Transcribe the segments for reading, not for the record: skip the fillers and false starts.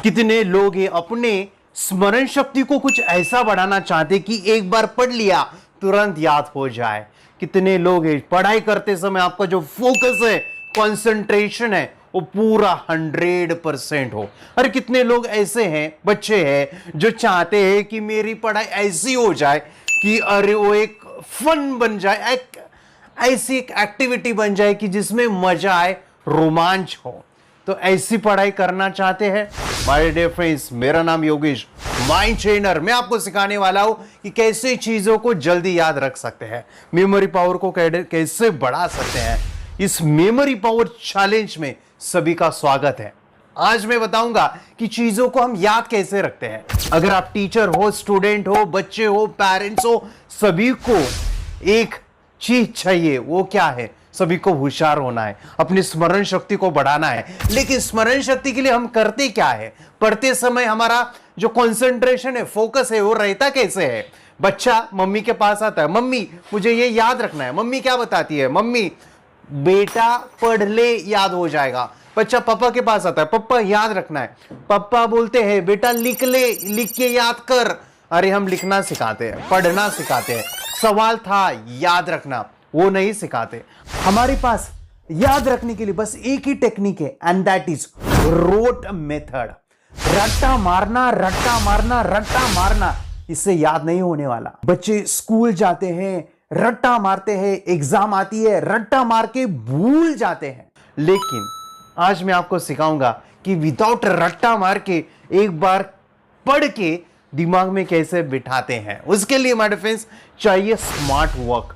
कितने लोग ये अपने स्मरण शक्ति को कुछ ऐसा बढ़ाना चाहते कि एक बार पढ़ लिया तुरंत याद हो जाए। कितने लोग हैं पढ़ाई करते समय आपका जो फोकस है, कंसंट्रेशन है, वो पूरा 100% हो। और कितने लोग ऐसे हैं, बच्चे हैं जो चाहते हैं कि मेरी पढ़ाई ऐसी हो जाए कि अरे वो एक फन बन जाए, ऐसी एक एक्टिविटी बन जाए कि जिसमें मजा आए, रोमांच हो। तो ऐसी पढ़ाई करना चाहते हैं माय डियर फ्रेंड्स, मेरा नाम योगेश, माइंड ट्रेनर। मैं आपको सिखाने वाला हूं कि कैसे चीजों को जल्दी याद रख सकते हैं, मेमोरी पावर को कैसे बढ़ा सकते हैं। इस मेमोरी पावर चैलेंज में सभी का स्वागत है। आज मैं बताऊंगा कि चीजों को हम याद कैसे रखते हैं। अगर आप टीचर हो, स्टूडेंट हो, बच्चे हो, पेरेंट्स हो, सभी को एक चीज चाहिए। वो क्या है? सभी को होशियार होना है, अपनी स्मरण शक्ति को बढ़ाना है। लेकिन स्मरण शक्ति के लिए हम करते क्या है? पढ़ते समय हमारा जो कंसंट्रेशन है, फोकस है, वो रहता कैसे है? बच्चा मम्मी के पास आता है, मम्मी मुझे ये याद रखना है। मम्मी क्या बताती है? मम्मी बेटा पढ़ ले, याद हो जाएगा। बच्चा पापा के पास आता है, पापा याद रखना है। पापा बोलते हैं बेटा लिख ले, लिख के याद कर। अरे हम लिखना सिखाते हैं, पढ़ना सिखाते हैं। सवाल था याद रखना, वो नहीं सिखाते। हमारे पास याद रखने के लिए बस एक ही टेक्निक है, and that is rote method. रट्टा मारना, रट्टा मारना, रट्टा मारना, इससे याद नहीं होने वाला। बच्चे स्कूल जाते हैं, रट्टा मारते हैं, एग्जाम आती है, रट्टा मार के भूल जाते हैं। लेकिन आज मैं आपको सिखाऊंगा कि विदाउट रट्टा मार के एक बार पढ़ के दिमाग में कैसे बिठाते हैं। उसके लिए माय फ्रेंड्स चाहिए स्मार्ट वर्क।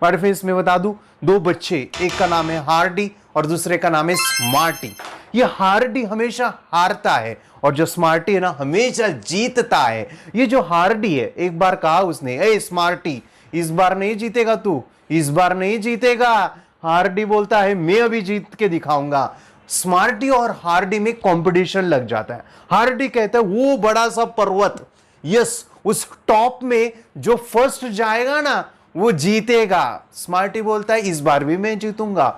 माय फ्रेंड्स मैं बता दूं, दो बच्चे, एक का नाम है हार्डी और दूसरे का नाम है स्मार्टी। ये हार्डी हमेशा हारता है और जो स्मार्टी है ना, हमेशा जीतता है। ये जो हार्डी है, एक बार कहा उसने, ए स्मार्टी इस बार नहीं जीतेगा तू, इस बार नहीं जीतेगा। हार्डी बोलता है मैं अभी जीत के दिखाऊंगा। स्मार्टी और हार्डी में कंपटीशन लग जाता है। हार्डी कहता है वो बड़ा सा पर्वत, यस, उस टॉप में जो फर्स्ट जाएगा ना वो जीतेगा। स्मार्टी बोलता है इस बार भी मैं जीतूंगा।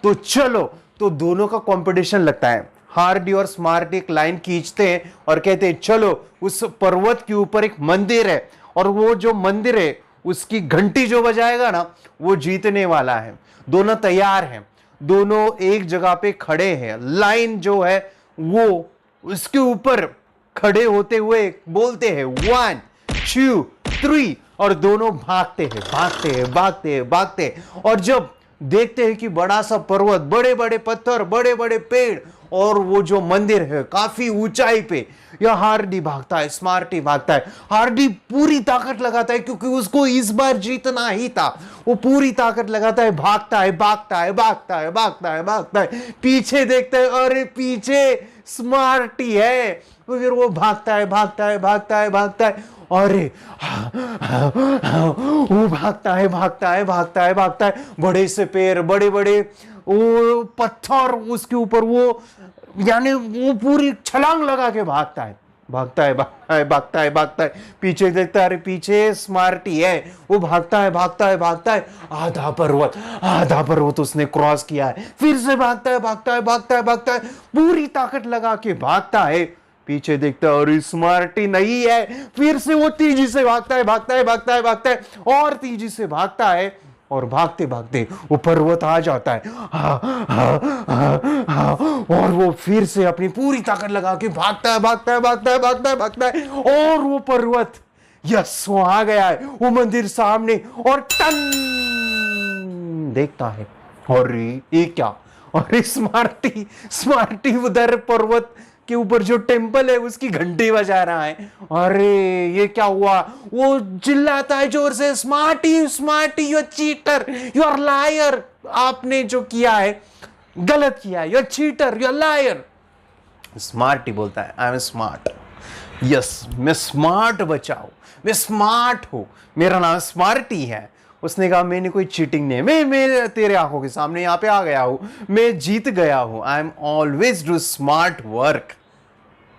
तो चलो, तो दोनों का कंपटीशन लगता है। हार्डी और स्मार्टी एक लाइन खींचते हैं और कहते हैं चलो, उस पर्वत के ऊपर एक मंदिर है और वो जो मंदिर है उसकी घंटी जो बजाएगा ना वो जीतने वाला है। दोनों तैयार हैं, दोनों एक जगह पे खड़े हैं। लाइन जो है वो उसके ऊपर खड़े होते हुए बोलते हैं 1 2 3 और दोनों भागते हैं, भागते हैं, भागते हैं, भागते हैं। और जब देखते हैं कि बड़ा सा पर्वत, बड़े बड़े पत्थर, बड़े बड़े पेड़ और वो जो मंदिर है काफी ऊंचाई पे, यह हार्डी भागता है, स्मार्टी भागता है। हार्डी पूरी ताकत लगाता है क्योंकि उसको इस बार जीतना ही था। वो पूरी ताकत लगाता है, भागता है, भागता है, भागता है, भागता है, भागता है। पीछे देखता है, अरे पीछे स्मार्टी है। तो फिर वो भागता है, भागता है, भागता है, भागता है। अरे वो भागता है, भागता है, भागता है, भागता है। बड़े से पेड़, बड़े बड़े वो पत्थर, उसके ऊपर वो यानी वो पूरी छलांग लगा के भागता है, भागता है, भागता है, भागता है, भागता है। पीछे देखता है, अरे पीछे स्मार्टी है। वो भागता है, भागता है, भागता है। आधा पर्वत उसने क्रॉस किया है। फिर से भागता है, भागता है, भागता है, भागता है, पूरी ताकत लगा के भागता है। पीछे देखता है, अरे स्मार्टी नहीं है। फिर से वो तेजी से भागता है, भागता है, भागता है, भागता है और तेजी से भागता है और भागते भागते वो पर्वत आ जाता है। और वो फिर से अपनी पूरी ताकत लगा के भागता है, भागता है, भागता है, भागता है, भागता है और वो पर्वत, यस, वो आ गया है, वो मंदिर सामने। और टन देखता है, अरे ये क्या? अरे स्मार्टी उधर पर्वत के ऊपर जो टेंपल है उसकी घंटी बजा रहा है। अरे ये क्या हुआ? वो चिल्लाता है जोर से, smarty, smarty, you cheater, you are liar. आपने जो किया है गलत किया है, you are cheater, you are liar. Smarty बोलता है आई एम स्मार्ट, यस, मैं स्मार्ट बच्चा हूं, मैं स्मार्ट हूं, मेरा नाम स्मार्टी है। उसने कहा मैंने कोई चीटिंग नहीं, मैं तेरे आंखों के सामने यहां पे आ गया हूं, मैं जीत गया हूं। I am always do smart work.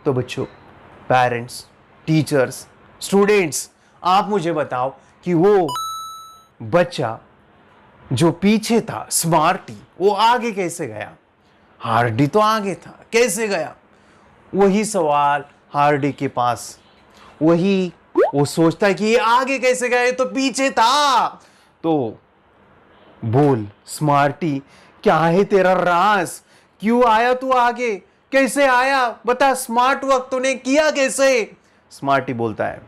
तो बच्चों, पेरेंट्स, टीचर्स, स्टूडेंट्स, आप मुझे बताओ कि वो बच्चा जो पीछे था स्मार्टी, वो आगे कैसे गया? हार्डी तो आगे था, कैसे गया? वही सवाल हार्डी के पास, वही वो सोचता है कि ये आगे कैसे गए, तो पीछे था। तो बोल स्मार्टी, क्या है तेरा राज, क्यों आया तू आगे, कैसे आया, बता, स्मार्ट वर्क तूने किया कैसे। स्मार्टी बोलता है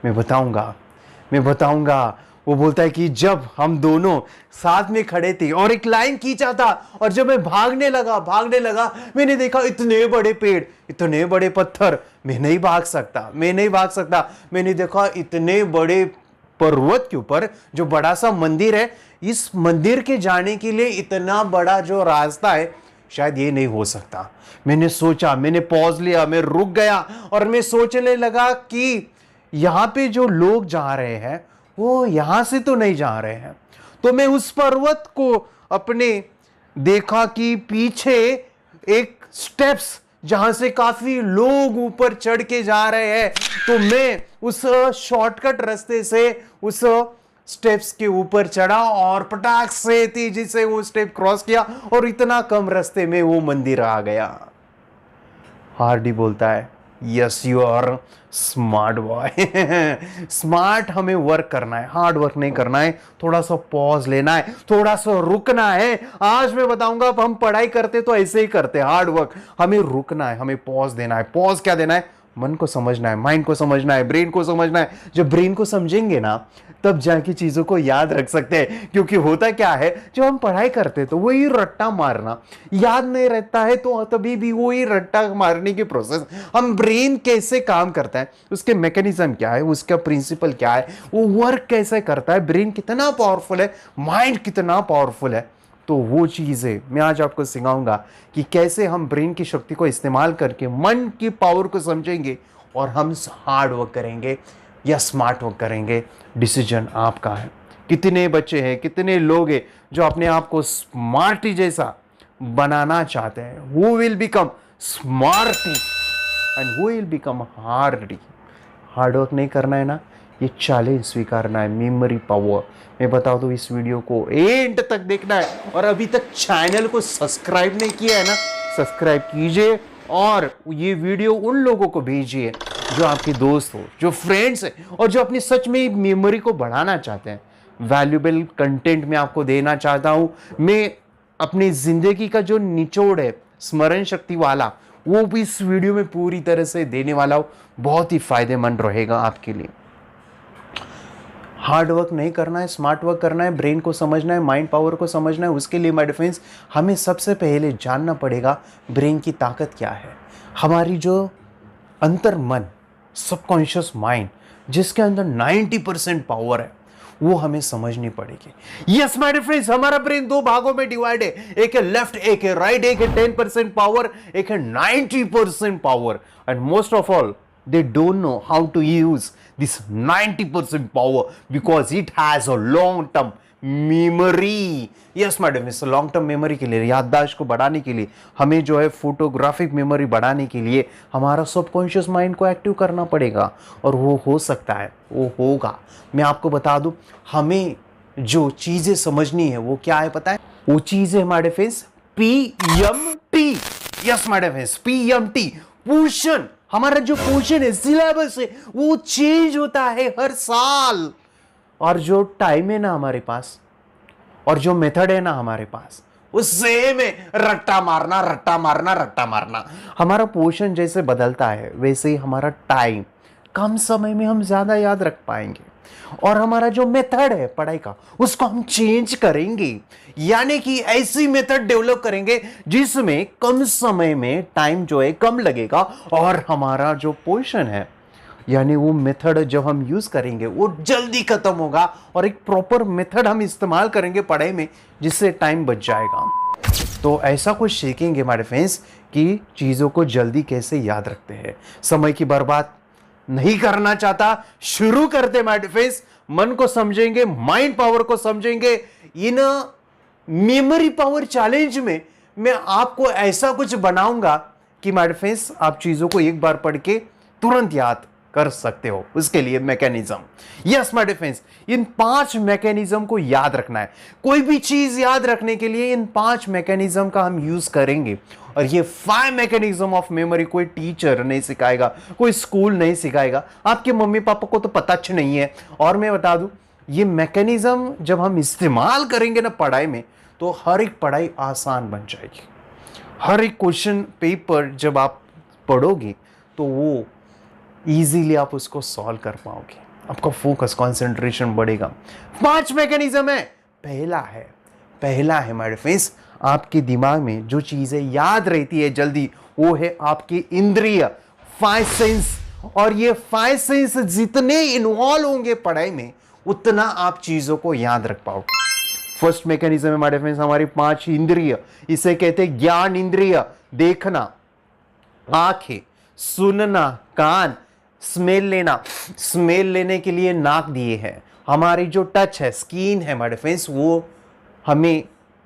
मैं बताऊंगा, मैं बताऊंगा। वो बोलता है कि जब हम दोनों साथ में खड़े थे और एक लाइन खींचा था, और जब मैं भागने लगा, मैंने देखा इतने बड़े पेड़, इतने बड़े पत्थर, मैं नहीं भाग सकता, मैं नहीं भाग सकता। मैंने देखा इतने बड़े पर्वत के ऊपर जो बड़ा सा मंदिर है, इस मंदिर के जाने के लिए इतना बड़ा जो रास्ता है, शायद ये नहीं हो सकता। मैंने सोचा, मैंने पॉज लिया, मैं रुक गया और मैं सोचने लगा कि यहां पे जो लोग जा रहे हैं वो यहां से तो नहीं जा रहे हैं। तो मैं उस पर्वत को अपने देखा कि पीछे एक स्टेप्स जहां से काफी लोग ऊपर चढ़ के जा रहे हैं, तो मैं उस शॉर्टकट रास्ते से उस स्टेप्स के ऊपर चढ़ा और पटाख से तेजी से वो स्टेप क्रॉस किया और इतना कम रास्ते में वो मंदिर आ गया। हार्डी बोलता है yes you are smart boy. Smart हमें वर्क करना है, हार्ड वर्क नहीं करना है, थोड़ा सा पॉज लेना है, थोड़ा सा रुकना है। आज मैं बताऊंगा, अब हम पढ़ाई करते तो ऐसे ही करते, हार्ड वर्क, हमें रुकना है, हमें पॉज देना है। पॉज क्या देना है, मन को समझना है, माइंड को समझना है, ब्रेन को समझना है। जब ब्रेन को समझेंगे ना, तब जाके चीजों को याद रख सकते हैं। क्योंकि होता क्या है, जब हम पढ़ाई करते तो वही रट्टा मारना, याद नहीं रहता है तो तभी भी वही रट्टा मारने की प्रोसेस। हम ब्रेन कैसे काम करता है, उसके मैकेनिज्म क्या है, उसका प्रिंसिपल क्या है, वो वर्क कैसे करता है, ब्रेन कितना पावरफुल है, माइंड कितना पावरफुल है, तो वो चीजें मैं आज आपको सिखाऊंगा कि कैसे हम ब्रेन की शक्ति को इस्तेमाल करके मन की पावर को समझेंगे और हम हार्ड वर्क करेंगे या स्मार्ट वर्क करेंगे। डिसीजन आपका है। कितने बच्चे हैं, कितने लोग हैं जो अपने आप को स्मार्टी जैसा बनाना चाहते हैं, who will become smarty and who will become Hardy. Hard work नहीं करना है ना, ये चैलेंज स्वीकारना है, मेमोरी पावर। मैं बता दूं, इस वीडियो को एंड तक देखना है और अभी तक चैनल को सब्सक्राइब नहीं किया है ना, सब्सक्राइब कीजिए और ये वीडियो उन लोगों को भेजिए जो आपके दोस्त हो, जो फ्रेंड्स हैं और जो अपनी सच में मेमोरी को बढ़ाना चाहते हैं। वैल्यूएबल कंटेंट मैं आपको देना चाहता हूं। मैं अपनी जिंदगी का जो निचोड़ है स्मरण शक्ति वाला, वो भी इस वीडियो में पूरी तरह से देने वाला हूं। बहुत ही फायदेमंद रहेगा आपके लिए। हार्ड वर्क नहीं करना है, स्मार्ट वर्क करना है, ब्रेन को समझना है, माइंड पावर को समझना है। उसके लिए माय डिफरेंस, हमें सबसे पहले जानना पड़ेगा ब्रेन की ताकत क्या है। हमारी जो अंतर मन, सबकॉन्शियस माइंड, जिसके अंदर 90% पावर है, वो हमें समझनी पड़ेगी। यस माय डिफरेंस, हमारा ब्रेन दो भागों में डिवाइड है, एक है लेफ्ट, एक है राइट, एक है 10% पावर, एक है 90% power. And most of all they don't know how to use this 90% power because it has a long term memory. yes madam, इस लॉन्ग टर्म मेमोरी के लिए, याददाश्त को बढ़ाने के लिए, हमें जो है फोटोग्राफिक मेमोरी बढ़ाने के लिए हमारा सबकॉन्शियस माइंड को एक्टिव करना पड़ेगा। और वो हो सकता है, वो होगा। मैं आपको बता दूं, हमें जो चीजें समझनी है वो क्या है पता है, वो चीज है हमारे face PMT। Yes madam, PMT portion. हमारा जो पोर्शन है, सिलेबस है, वो चेंज होता है हर साल। और जो टाइम है ना हमारे पास, और जो मेथड है ना हमारे पास, वो सेम है, रट्टा मारना रट्टा मारना रट्टा मारना। हमारा पोर्शन जैसे बदलता है वैसे ही हमारा टाइम, कम समय में हम ज्यादा याद रख पाएंगे। और हमारा जो मेथड है पढ़ाई का, उसको हम चेंज करेंगे, यानी कि ऐसी मेथड डेवलप करेंगे जिसमें कम समय में टाइम जो है कम लगेगा और हमारा जो पोर्शन है, यानी वो मेथड जब हम यूज करेंगे वो जल्दी खत्म होगा। और एक प्रॉपर मेथड हम इस्तेमाल करेंगे पढ़ाई में, जिससे टाइम बच जाएगा। तो ऐसा कुछ सीखेंगे हमारे फ्रेंड्स कि चीजों को जल्दी कैसे याद रखते हैं। समय की बर्बाद नहीं करना चाहता, शुरू करते माय डिफेंस। मन को समझेंगे, माइंड पावर को समझेंगे। इन मेमोरी पावर चैलेंज में मैं आपको ऐसा कुछ बनाऊंगा कि माय डिफेंस, आप चीजों को एक बार पढ़ के तुरंत याद कर सकते हो। उसके लिए mechanism, yes my defence, in 5 mechanism को याद रखना है। कोई भी चीज याद रखने के लिए इन 5 मैकेनिज्म का हम यूज करेंगे। और ये 5 मैकेनिज्म ऑफ मेमोरी कोई टीचर नहीं सिखाएगा, कोई स्कूल नहीं सिखाएगा, आपके मम्मी पापा को तो पता नहीं है। और मैं बता दूं, ये मैकेनिज्म जब हम इस्तेमाल करेंगे ना पढ़ाई में, तो हर एक पढ़ाई आसान बन जाएगी। हर एक क्वेश्चन पेपर जब आप पढ़ोगे तो वो इजीली आप उसको सॉल्व कर पाओगे, आपका फोकस कंसंट्रेशन बढ़ेगा। 5 मैकेनिज्म है। पहला है माय फ्रेंड्स, आपके दिमाग में जो चीजें याद रहती है जल्दी, वो है आपके इंद्रिय, 5 सेंस। और ये 5 सेंस जितने इन्वॉल्व होंगे पढ़ाई में, उतना आप चीजों को याद रख पाओगे। फर्स्ट मैकेनिज्म है माय फ्रेंड्स हमारी 5 इंद्रिय, इसे कहते हैं ज्ञान इंद्रिय। देखना, आंखें, सुनना, कान, स्मेल लेना, स्मेल लेने के लिए नाक दिए हैं। हमारी जो टच है, स्किन है माय फ्रेंड्स, वो हमें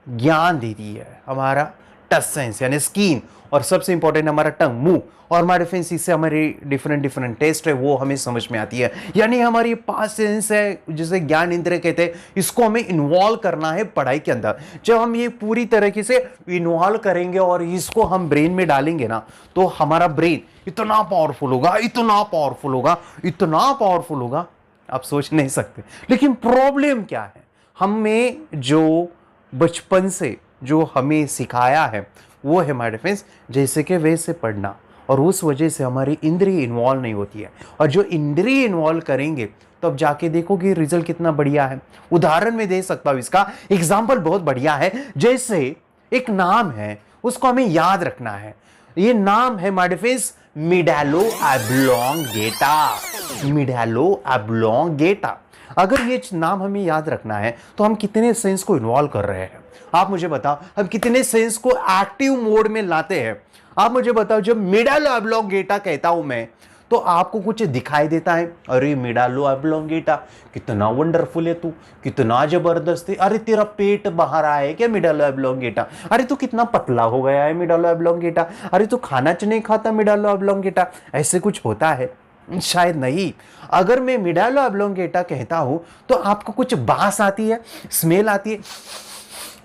ज्ञान देती है, हमारा टच सेंस यानी स्किन। और सबसे इंपॉर्टेंट हमारा टंग, मुंह। और हमारे फ्रेंड्स इससे हमारी डिफरेंट टेस्ट है वो हमें समझ में आती है। यानी हमारी 5 सेंस है जिसे ज्ञान इंद्रिय कहते हैं, इसको हमें इन्वॉल्व करना है पढ़ाई के अंदर। जब हम ये पूरी तरीके से इन्वॉल्व करेंगे और इसको हम ब्रेन में डालेंगे ना, तो हमारा ब्रेन इतना पावरफुल होगा, इतना पावरफुल होगा, इतना पावरफुल होगा, आप सोच नहीं सकते। लेकिन प्रॉब्लम क्या है, हमें जो बचपन से जो हमें सिखाया है वो है माय फ्रेंड्स जैसे कि वैसे पढ़ना, और उस वजह से हमारी इंद्रिय इन्वॉल्व नहीं होती है। और जो इंद्रिय इन्वॉल्व करेंगे तब जाके देखोगे रिजल्ट कितना बढ़िया है। उदाहरण में दे सकता हूं, इसका एग्जाम्पल बहुत बढ़िया है। जैसे एक नाम है, उसको हमें याद रखना है। ये नाम है माय फ्रेंड्स मिडालो ऑब्लोंगेटा। मिडालो ऑब्लोंगेटा। अगर ये नाम हमें याद रखना है तो हम कितने सेंस को इन्वॉल्व कर रहे हैं, आप मुझे बताओ। हम कितने सेंस को एक्टिव मोड में लाते हैं, आप मुझे बताओ। जब मिडालो ऑब्लोंगेटा कहता हूं मैं, तो आपको कुछ दिखाई देता है, अरे मिडालो ऑब्लोंगेटा कितना वंडरफुल है तू, कितना जबरदस्त है, अरे तेरा पेट बाहर आया है क्या मिडालो ऑब्लोंगेटा, अरे तू कितना पतला हो गया है मिडालो ऑब्लोंगेटा, अरे तू खाना नहीं खाता मिडालो ऑब्लोंगेटा। ऐसे कुछ होता है? शायद नहीं। अगर मैं मिडालो ऑब्लोंगेटा कहता हूं तो आपको कुछ बास आती है, स्मेल आती है।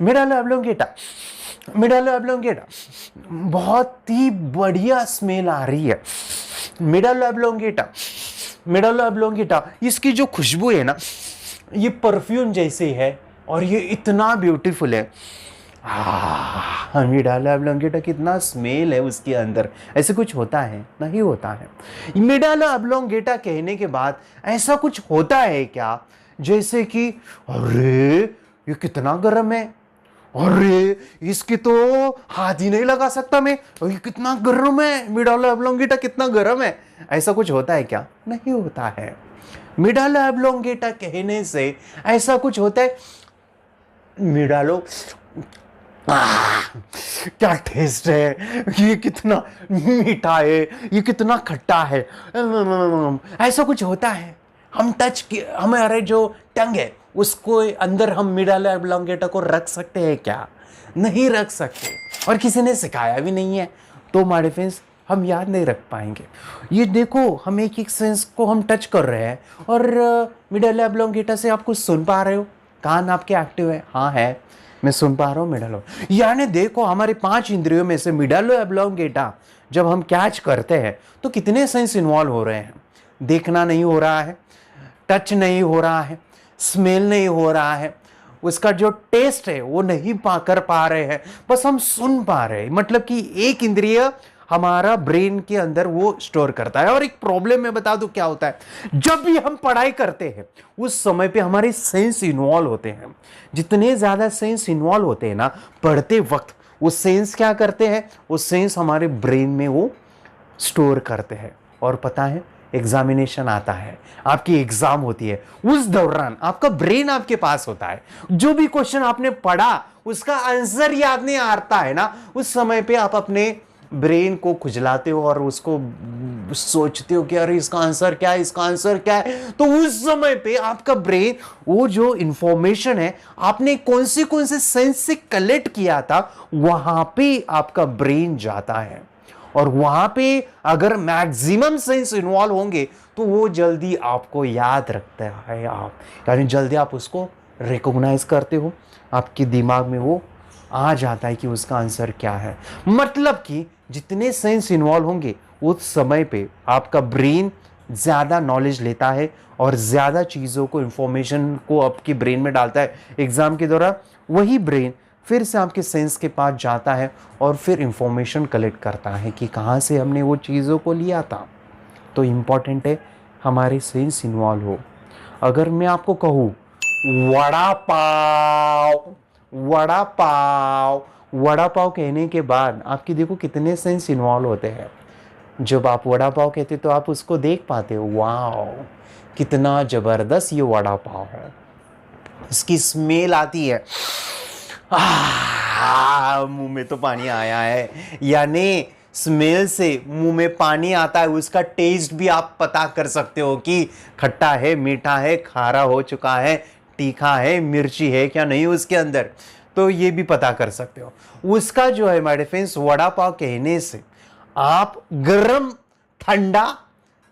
मिडालो ऑब्लोंगेटा, मिडालो ऑब्लोंगेटा, बहुत ही बढ़िया स्मेल आ रही है। मिडालो ऑब्लोंगेटा, मिडालो ऑब्लोंगेटा, इसकी जो खुशबू है ना, ये परफ्यूम जैसे है और ये इतना ब्यूटीफुल है। मिडालो ऑब्लोंगेटा, कितना स्मेल है उसके अंदर। ऐसे कुछ होता है? नहीं होता है। मिडालो ऑब्लोंगेटा कहने के बाद ऐसा कुछ होता है क्या, जैसे कि अरे ये कितना गर्म है, अरे इसकी तो हाथ ही नहीं लगा सकता मैं, ये कितना गर्म है, मिडालो ऑब्लोंगेटा कितना गर्म है। ऐसा कुछ होता है क्या? नहीं होता है। मिडालो ऑब्लोंगेटा कहने से ऐसा कुछ होता है, मिडालो क्या टेस्ट है, ये कितना मीठा है, ये कितना खट्टा है, ऐसा कुछ होता है। हम हमारे जो टंग है उसको अंदर हम मिडालो ऑब्लोंगेटा को रख सकते हैं क्या? नहीं रख सकते, और किसी ने सिखाया भी नहीं है, तो माय फ्रेंड्स हम याद नहीं रख पाएंगे। ये देखो, हम एक एक सेंस को हम टच कर रहे हैं, और मिडालो ऑब्लोंगेटा से आप कुछ सुन पा रहे हो, कान आपके एक्टिव है? हाँ है, मैं सुन पा रहा हूँ मिडालो। यानी देखो, हमारे 5 इंद्रियों में से मिडालो ऑब्लोंगेटा जब हम कैच करते हैं तो कितने सेंस इन्वॉल्व हो रहे हैं। देखना नहीं हो रहा है, टच नहीं हो रहा है, स्मेल नहीं हो रहा है, उसका जो टेस्ट है वो नहीं कर पा रहे हैं, बस हम सुन पा रहे हैं। मतलब कि एक इंद्रिय हमारा ब्रेन के अंदर वो स्टोर करता है। और एक प्रॉब्लम मैं बता दूं क्या होता है, जब भी हम पढ़ाई करते हैं उस समय पे हमारे सेंस इन्वॉल्व होते हैं। जितने ज्यादा सेंस इन्वॉल्व होते हैं ना पढ़ते वक्त, वो सेंस क्या करते हैं, वो सेंस हमारे ब्रेन में वो स्टोर करते हैं। और पता है, एग्जामिनेशन आता है, आपकी एग्जाम होती है, उस दौरान आपका ब्रेन आपके पास होता है। जो भी क्वेश्चन आपने पढ़ा उसका आंसर याद नहीं आता है ना, उस समय पे आप अपने ब्रेन को खुजलाते हो और उसको सोचते हो कि अरे इसका आंसर क्या है, इसका आंसर क्या है। तो उस समय पे आपका ब्रेन वो जो इंफॉर्मेशन है आपने कौन से सेंस से कलेक्ट किया था, वहां पे आपका ब्रेन जाता है और वहां पे अगर मैक्सिमम सेंस इन्वॉल्व होंगे तो वो जल्दी आपको याद रखता है, आप यानी जल्दी आप उसको रिकॉग्नाइज करते हो, आपके दिमाग में वो आ जाता है कि उसका आंसर क्या है। मतलब कि जितने सेंस इन्वॉल्व होंगे उस समय पे आपका ब्रेन ज़्यादा नॉलेज लेता है और ज़्यादा चीज़ों को, इंफॉर्मेशन को आपके ब्रेन में डालता है। एग्ज़ाम के दौरान वही ब्रेन फिर से आपके सेंस के पास जाता है और फिर इंफॉर्मेशन कलेक्ट करता है कि कहाँ से हमने वो चीज़ों को लिया था। तो इम्पॉर्टेंट है हमारे सेंस इन्वॉल्व हो। अगर मैं आपको कहूँ वड़ा पाव, वड़ा पाव, वड़ा पाव कहने के बाद आपकी देखो कितने सेंस इन्वॉल्व होते हैं। जब आप वड़ा पाव कहते तो आप उसको देख पाते हो, वाह कितना ज़बरदस्त ये वड़ा पाव है, इसकी स्मेल आती है, मुंह में तो पानी आया है, यानी स्मेल से मुंह में पानी आता है। उसका टेस्ट भी आप पता कर सकते हो कि खट्टा है, मीठा है, खारा हो चुका है, तीखा है, मिर्ची है क्या नहीं उसके अंदर, तो ये भी पता कर सकते हो। उसका जो है माय फ्रेंड्स, वड़ा पाव कहने से आप गरम, ठंडा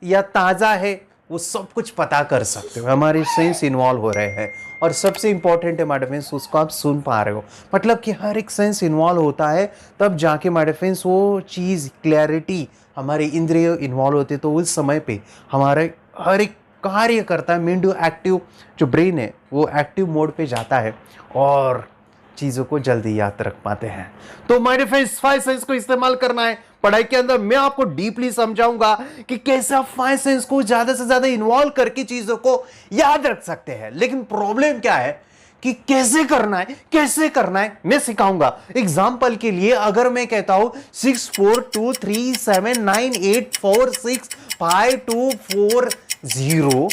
या ताज़ा है वो सब कुछ पता कर सकते हो। हमारे सेंस इन्वॉल्व हो रहे हैं और सबसे इंपॉर्टेंट है माय फ्रेंड्स, उसको आप सुन पा रहे हो। मतलब कि हर एक सेंस इन्वॉल्व होता है तब जाके माय फ्रेंड्स वो चीज़, क्लैरिटी, हमारे इंद्रिय इन्वॉल्व होते, तो उस समय पे हमारे हर एक कार्य करता है। मेंडू एक्टिव, जो ब्रेन है वो एक्टिव मोड पे जाता है और चीज़ों को जल्दी याद रख पाते हैं। तो माय फ्रेंड्स 5 सेंस को इस्तेमाल करना है पढ़ाई के अंदर। मैं आपको डीपली समझाऊंगा कि कैसे आप 5 सेंस को ज्यादा से ज्यादा इन्वॉल्व करके चीजों को याद रख सकते हैं। लेकिन प्रॉब्लम क्या है कि कैसे करना है, कैसे करना है मैं सिखाऊंगा। एग्जाम्पल के लिए अगर मैं कहता हूं 6 4 2 3 7 9 8 4 6 5 2 4 0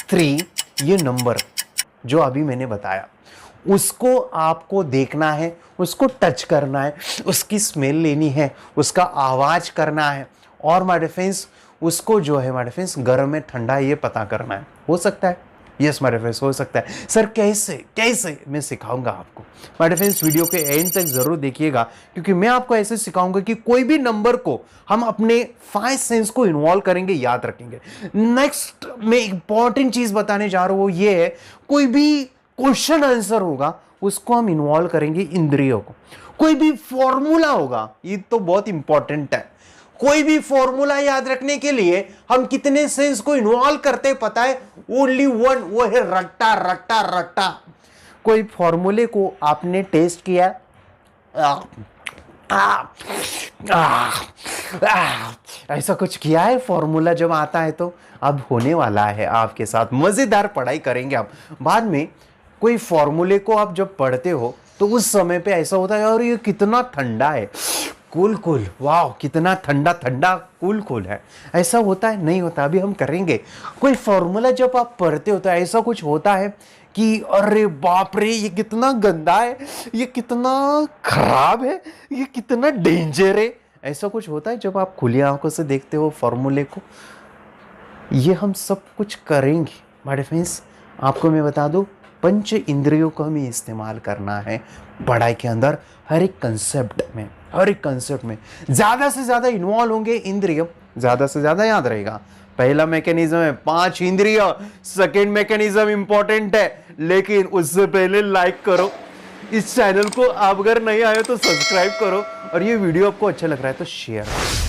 3, ये नंबर जो अभी मैंने बताया उसको आपको देखना है, उसको टच करना है, उसकी स्मेल लेनी है, उसका आवाज करना है और माय फ्रेंड्स उसको जो है माय फ्रेंड्स गर्म है ठंडा है ये पता करना है। हो सकता है? यस माय फ्रेंड्स हो सकता है। सर कैसे कैसे? मैं सिखाऊंगा आपको। माय फ्रेंड्स वीडियो के एंड तक जरूर देखिएगा क्योंकि मैं आपको ऐसे सिखाऊंगा कि कोई भी नंबर को हम अपने 5 सेंस को इन्वॉल्व करेंगे, याद रखेंगे। नेक्स्ट मैं इंपॉर्टेंट चीज बताने जा रहा हूं वो ये है, कोई भी क्वेश्चन आंसर होगा उसको हम इन्वॉल्व करेंगे इंद्रियों को। कोई भी फॉर्मूला होगा, ये तो बहुत इंपॉर्टेंट है, कोई भी फॉर्मूला याद रखने के लिए हम कितने सेंस को इन्वॉल्व करते हैं पता है? ओनली वन, वो है रट्टा रट्टा रट्टा। कोई फॉर्मूले को आपने टेस्ट किया, ऐसा कुछ किया है फॉर्मूला जब आता है तो अब होने वाला है आपके साथ मजेदार पढ़ाई करेंगे आप बाद में। कोई फॉर्मूले को आप जब पढ़ते हो तो उस समय पे ऐसा होता है और ये कितना ठंडा है, कूल कूल, वाह कितना ठंडा ठंडा कूल कूल है, ऐसा होता है? नहीं होता, अभी हम करेंगे। कोई फॉर्मूला जब आप पढ़ते हो तो ऐसा कुछ होता है कि अरे बाप रे ये कितना गंदा है, ये कितना खराब है, ये कितना डेंजर है, ऐसा कुछ होता है जब आप खुली आंखों से देखते हो फॉर्मूले को? ये हम सब कुछ करेंगे माय फ्रेंड्स। आपको मैं बता दूं, पंच इंद्रियों को हमें इस्तेमाल करना है पढ़ाई के अंदर। हर एक कंसेप्ट में, हर एक कंसेप्ट में ज़्यादा से ज़्यादा इन्वॉल्व होंगे इंद्रिय, ज़्यादा से ज़्यादा याद रहेगा। पहला मैकेनिज्म है 5 इंद्रिय, सेकेंड मैकेनिज्म इंपॉर्टेंट है, लेकिन उससे पहले लाइक करो इस चैनल को, आप अगर नहीं आए तो सब्सक्राइब करो और ये वीडियो आपको अच्छा लग रहा है तो शेयर,